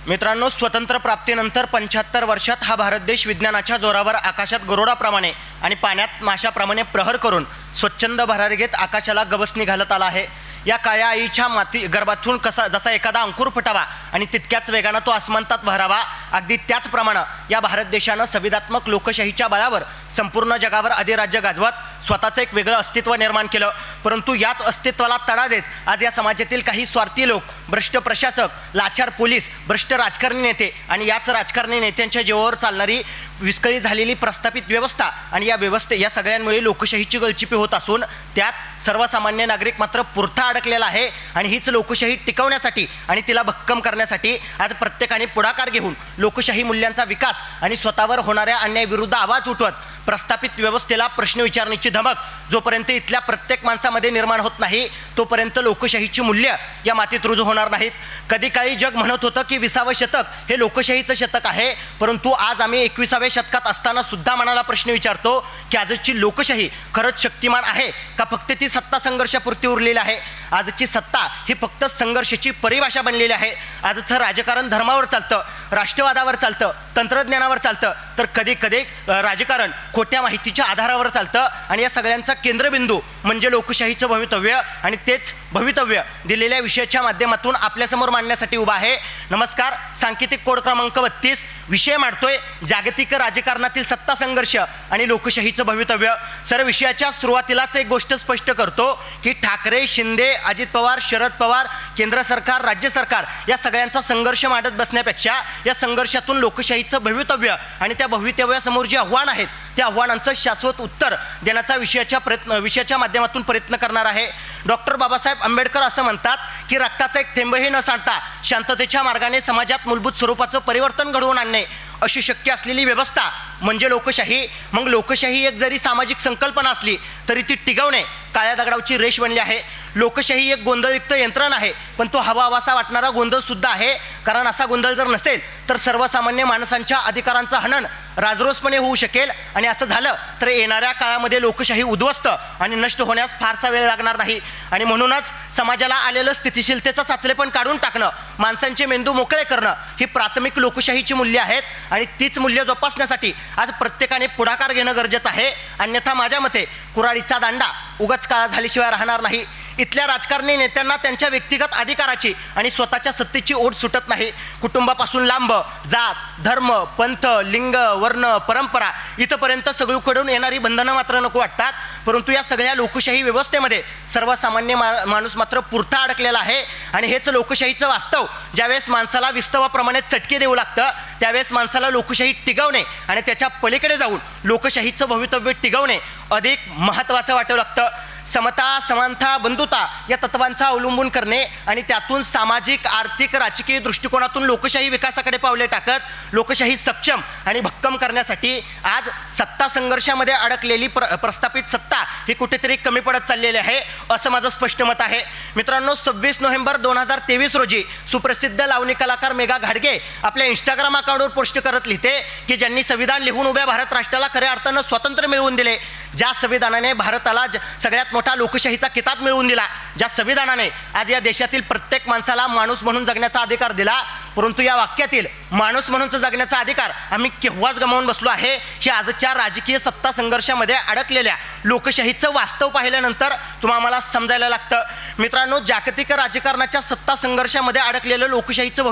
मित्रांनो. स्वतंत्र प्राप्तीनंतर 75 वर्षात हा भारत देश विज्ञानाच्या जोरावर आकाशात गरुडाप्रमाणे आणि पाण्यात माशाप्रमाणे प्रहर करून स्वच्छंद भरारी घेत आकाशाला गवसणी घालत आला आहे. या काळ्या आईच्या माती गर्भातून जसा एखादा अंकुर फुटावा आणि तितक्याच वेगानं तो आसमंतात भरावा, अगदी त्याचप्रमाणे या भारत देशानं संविधात्मक लोकशाहीच्या बळावर संपूर्ण जगावर अधिराज्य गाजवत स्वतःचं एक वेगळं अस्तित्व निर्माण केलं. परंतु याच अस्तित्वाला तडा देत आज या समाजातील काही स्वार्थी लोक, भ्रष्ट प्रशासक, लाचार पोलीस, भ्रष्ट राजकारणी नेते आणि याच राजकारणी नेत्यांच्या जीवावर चालणारी विस्कळीत झालेली प्रस्थापित व्यवस्था आणि या सगळ्यांमुळे लोकशाहीची गळचिपी होत असून त्यात सर्वसामान्य नागरिक मात्र पुरता अडकलेला आहे. आणि हीच लोकशाही टिकवण्यासाठी आणि तिला भक्कम करण्यासाठी आज प्रत्येकाने पुढाकार घेऊन लोकशाही मूल्यांचा विकास आणि स्वतःवर होणाऱ्या अन्यायाविरुद्ध आवाज उठवत प्रस्थापित व्यवस्थेला प्रश्न विचारण्याची धमक जोपर्यंत इथल्या प्रत्येक माणसामध्ये निर्माण होत नाही तोपर्यंत लोकशाहीची मूल्य या मातीत रुजू होणार नाहीत. कधी काळी जग म्हणत होतं की 20वे शतक हे लोकशाहीचं शतक आहे, परंतु आज आम्ही 21व्या शतकात असताना सुद्धा मनाला प्रश्न विचारतो की आजची लोकशाही खरंच शक्तिमान आहे का फक्त ती सत्ता संघर्षापुरती उरलेली आहे. आजची सत्ता ही फक्त संघर्षाची परिभाषा बनलेली आहे. आजचं राजकारण धर्मावर चालतं, राष्ट्रवादावर चालतं, तंत्रज्ञानावर चालतं, तर कधी कधी राजकारण खोट्या माहितीच्या आधारावर चालतं. आणि या सगळ्यांचा केंद्रबिंदू म्हणजे लोकशाहीचं भवितव्य आणि तेच भवितव्य दिलेल्या विषयाच्या माध्यमातून आपल्यासमोर मांडण्यासाठी उभा आहे. नमस्कार. सांकेतिक कोड क्रमांक 32 विषय मांडतोय जागतिक राजकारणातील सत्ता संघर्ष आणि लोकशाहीचं भवितव्य. सर, विषयाच्या सुरुवातीलाच एक गोष्ट स्पष्ट करतो की ठाकरे, शिंदे, अजित पवार, शरद पवार, केंद्र सरकार, राज्य सरकार या सगळ्यांचा संघर्ष मांडत बसण्यापेक्षा या संघर्षातून लोकशाहीचं भवितव्य आणि त्या भवितव्यासमोर जे आव्हान आहेत त्या आव्हानांचं शाश्वत उत्तर देण्याचा विषयाच्या माध्यमातून प्रयत्न करणार आहे. डॉक्टर बाबासाहेब आंबेडकर असं म्हणतात की रक्ताचा एक थेंबही न सांडता शांततेच्या मार्गाने समाजात मूलभूत स्वरूपाचं परिवर्तन घडवून आणणे अशी शक्य असलेली व्यवस्था म्हणजे लोकशाही. मग लोकशाही एक जरी सामाजिक संकल्पना असली तरी ती टिकवणे काळ्या दगडावची रेष बनली आहे. लोकशाही एक गोंधळयुक्त यंत्रणा आहे, पण तो हवाहवासा वाटणारा गोंधळ सुद्धा आहे. कारण असा गोंधळ जर नसेल तर सर्वसामान्य माणसांच्या अधिकारांचं हनन राजरोसपणे होऊ शकेल. आणि असं झालं तर येणाऱ्या काळामध्ये लोकशाही उद्ध्वस्त आणि नष्ट होण्यास फारसा वेळ लागणार नाही. आणि म्हणूनच समाजाला आलेलं स्थितिशीलतेचं साचलेपण काढून टाकणं, माणसांचे मेंदू मोकळे करणं ही प्राथमिक लोकशाहीची मूल्य आहेत. आणि तीच मूल्य जोपासण्यासाठी आज प्रत्येकाने पुढाकार घेणं गरजेचं आहे. अन्यथा माझ्या मते कुऱ्हाडीचा दांडा उगाच काळा झाल्याशिवाय राहणार नाही. इथल्या राजकारणी नेत्यांना त्यांच्या व्यक्तिगत अधिकाराची आणि स्वतःच्या सत्तेची ओढ सुटत नाही. कुटुंबापासून लांब जात, धर्म, पंथ, लिंग, वर्ण, परंपरा इथपर्यंत सगळीकडून येणारी बंधनं मात्र नको वाटतात. परंतु या सगळ्या लोकशाही व्यवस्थेमध्ये सर्वसामान्य माणूस मात्र पुरता अडकलेला आहे. आणि हेच लोकशाहीचं वास्तव. ज्यावेळेस माणसाला विस्तवाप्रमाणे चटके देऊ लागतं त्यावेळेस माणसाला लोकशाही टिकवणे आणि त्याच्या पलीकडे जाऊन लोकशाहीचं भवितव्य टिकवणे अधिक महत्त्वाचं वाटू लागतं. समता, समानता, बंधुता या तत्वांचा अवलंबून करणे आणि त्यातून सामाजिक, आर्थिक, राजकीय दृष्टिकोनातून लोकशाही विकासाकडे पावले टाकत लोकशाही सक्षम आणि भक्कम करण्यासाठी आज सत्ता संघर्षामध्ये अडकलेली प्रस्थापित सत्ता ही कुठेतरी कमी पडत चाललेली आहे असं माझं स्पष्ट मत आहे. मित्रांनो, 26 नोव्हेंबर 2023 रोजी सुप्रसिद्ध लावणी कलाकार मेघा घाडगे आपल्या इंस्टाग्राम अकाउंटवर पोस्ट करत लिहिते की ज्यांनी संविधान लिहून उभ्या भारत राष्ट्राला खऱ्या अर्थानं स्वातंत्र्य मिळवून दिले, ज्या संविधानाने भारताला सगळ्यात मोठा लोकशाहीचा किताब मिळवून दिला, ज्या संविधानाने आज या देशातील प्रत्येक माणसाला माणूस म्हणून जगण्याचा अधिकार दिला, परंतु या वाक्यातील माणूस म्हणून जगण्याचा अधिकार आम्ही केव्हाच गमावून बसलो आहे. ही आजच्या राजकीय सत्ता संघर्षामध्ये अडकलेल्या लोकशाहीचं वास्तव पाहिल्यानंतर तुम्हाला मला समजायला लागतं. मित्रांनो, जागतिक राजकारणाच्या सत्ता संघर्षामध्ये अडकलेलं लोकशाहीचं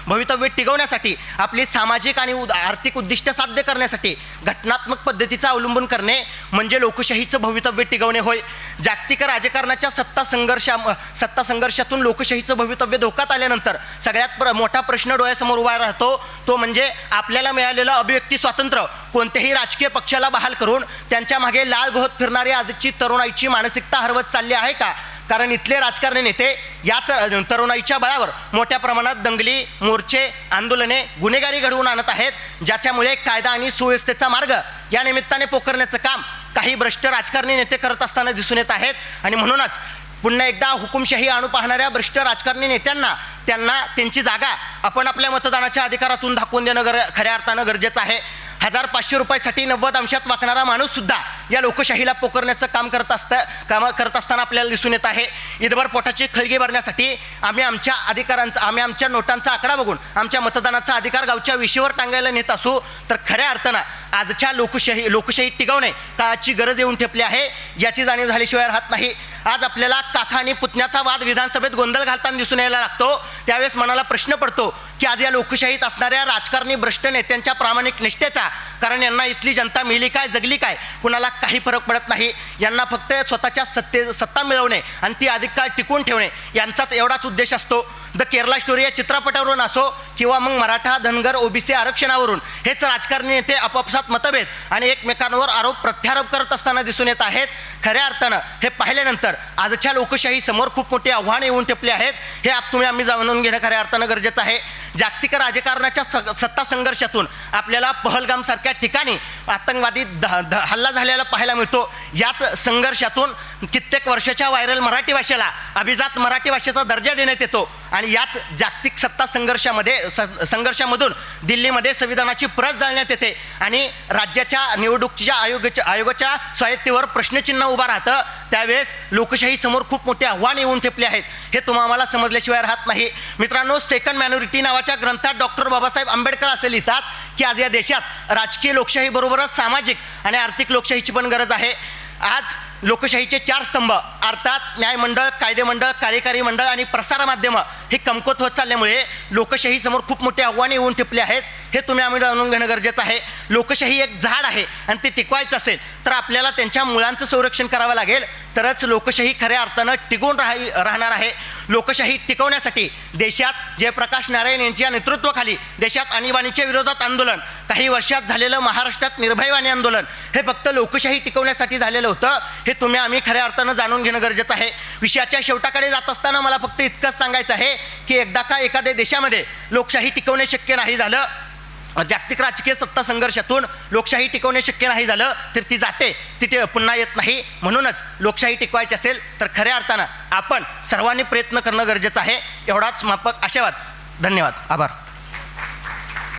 भवितव्य टिकवण्यासाठी आपली सामाजिक आणि आर्थिक उद्दिष्ट साध्य करण्यासाठी घटनात्मक पद्धतीचा अवलंबन करणे म्हणजे लोकशाहीचं भवितव्य टिकवणे होय. जागतिक राजकारणाच्या सत्ता संघर्षातून लोकशाहीचं भवितव्य धोक्यात आल्यानंतर सगळ्यात मोठा प्रश्न डोळ्यासमोर उभा राहतो तो म्हणजे आपल्याला मिळालेलं अभिव्यक्ती स्वातंत्र्य कोणत्याही राजकीय पक्षाला बहाल करून त्यांच्या मागे लाल घोत फिरणारी आजची तरुणाईची मानसिकता हरवत चालली आहे का? कारण इथले राजकारणी नेते याच तरुणाईच्या बळावर मोठ्या प्रमाणात दंगली, मोर्चे, आंदोलने, गुन्हेगारी घडवून आणत आहेत, ज्याच्यामुळे कायदा आणि सुव्यवस्थेचा मार्ग या निमित्ताने पोखरण्याचं काम काही भ्रष्ट राजकारणी नेते करत असताना दिसून येत आहेत. आणि म्हणूनच पुन्हा एकदा हुकुमशाही आणू पाहणाऱ्या भ्रष्ट राजकारणी नेत्यांना त्यांची जागा आपण आपल्या मतदानाच्या अधिकारातून दाखवून देणं खऱ्या अर्थानं गरजेचं आहे. 1500 रुपयासाठी 90 अंशात वाकणारा माणूस सुद्धा या लोकशाहीला पोखरण्याचं काम करत असताना आपल्याला दिसून येत आहे. ईदभर पोटाची खळगी भरण्यासाठी आम्ही आमच्या नोटांचा आकडा बघून आमच्या मतदानाचा अधिकार गावच्या विषयावर टांगायला नेत असू तर खऱ्या अर्थानं आजच्या लोकशाही टिकवणे काळाची गरज येऊन ठेपली आहे याची जाणीव झाल्याशिवाय राहत नाही. आज आपल्याला काका आणि पुतण्याचा वाद विधानसभेत गोंधळ घालताना दिसून यायला लागतो. त्यावेळेस मनाला प्रश्न पडतो की आज या लोकशाहीत असणाऱ्या राजकारणी भ्रष्ट नेत्यांच्या प्रामाणिक निष्ठेचा, कारण यांना इथली जनता मिळली काय जगली काय कुणाला काही फरक पडत नाही. यांना फक्त स्वतःच्या सत्ता मिळवणे आणि ती अधिक काळ टिकून ठेवणे यांचाच एवढाच उद्देश असतो. द केरला स्टोरी या चित्रपटावरून असो किंवा मग मराठा धनगर ओबीसी आरक्षणावरून हेच राजकारणी नेते आपापसात मतभेद आणि एकमेकांवर आरोप प्रत्यारोप करत असताना दिसून येत आहेत. खऱ्या अर्थानं हे पाहिल्यानंतर आजच्या लोकशाही समोर खूप मोठी आव्हाने येऊन ठेपली आहेत. हे आम्ही जाणून घेणं खऱ्या अर्थानं गरजेचं आहे. जागतिक राजकारणाच्या सत्ता संघर्षातून आपल्याला पहलगाम सारख्या ठिकाणी आतंकवादी हल्ला झालेला पाहायला मिळतो. याच संघर्षातून कित्येक वर्षाच्या व्हायरल मराठी भाषेला अभिजात मराठी भाषेचा दर्जा देण्यात येतो आणि याच जागतिक सत्ता संघर्षामधून दिल्लीमध्ये संविधानाची प्रत जाळण्यात येते आणि राज्याच्या निवडणुकीच्या आयोगाच्या स्वायत्तेवर प्रश्नचिन्ह उभा राहतं. त्यावेळेस लोकशाही समोर खूप मोठे आव्हान येऊन ठेपले आहेत. हे तुम्हाला समजल्याशिवाय राहत नाही. मित्रांनो, सेकंड मायनॉरिटी नावाच्या ग्रंथात डॉक्टर बाबासाहेब आंबेडकर असे लिहितात की आज या देशात राजकीय लोकशाही बरोबरच सामाजिक आणि आर्थिक लोकशाहीची पण गरज आहे. आज लोकशाहीचे 4 स्तंभ अर्थात न्यायमंडळ, कायदेमंडळ, कार्यकारी मंडळ आणि प्रसार माध्यमं हे कमकुवत होत चालल्यामुळे लोकशाही समोर खूप मोठी आव्हाने येऊन ठेपली आहेत. हे आम्ही जाणून घेणं गरजेचं आहे. लोकशाही एक झाड आहे आणि ते टिकवायचं असेल तर आपल्याला त्यांच्या मुळांचं संरक्षण करावं लागेल, तरच लोकशाही खऱ्या अर्थानं टिकून राहणार आहे. लोकशाही टिकवण्यासाठी देशात जयप्रकाश नारायण यांच्या नेतृत्वाखाली देशात आणीबाणीच्या विरोधात आंदोलन, काही वर्षात झालेलं महाराष्ट्रात निर्भयवाणी आंदोलन हे फक्त लोकशाही टिकवण्यासाठी झालेलं होतं. हे आम्ही खऱ्या अर्थानं जाणून घेणं गरजेचं आहे. विषयाच्या शेवटाकडे जात असताना मला फक्त इतकंच सांगायचं आहे की एकदा का एखाद्या देशामध्ये लोकशाही टिकवणे शक्य नाही झालं, जागतिक राजकीय सत्ता संघर्षातून लोकशाही टिकवणे शक्य नाही झालं तर ती जाते, तिथे पुन्हा येत नाही. म्हणूनच लोकशाही टिकवायची असेल तर खऱ्या अर्थानं आपण सर्वांनी प्रयत्न करणं गरजेचं आहे. एवढाच माफक आशावाद. धन्यवाद. आभार.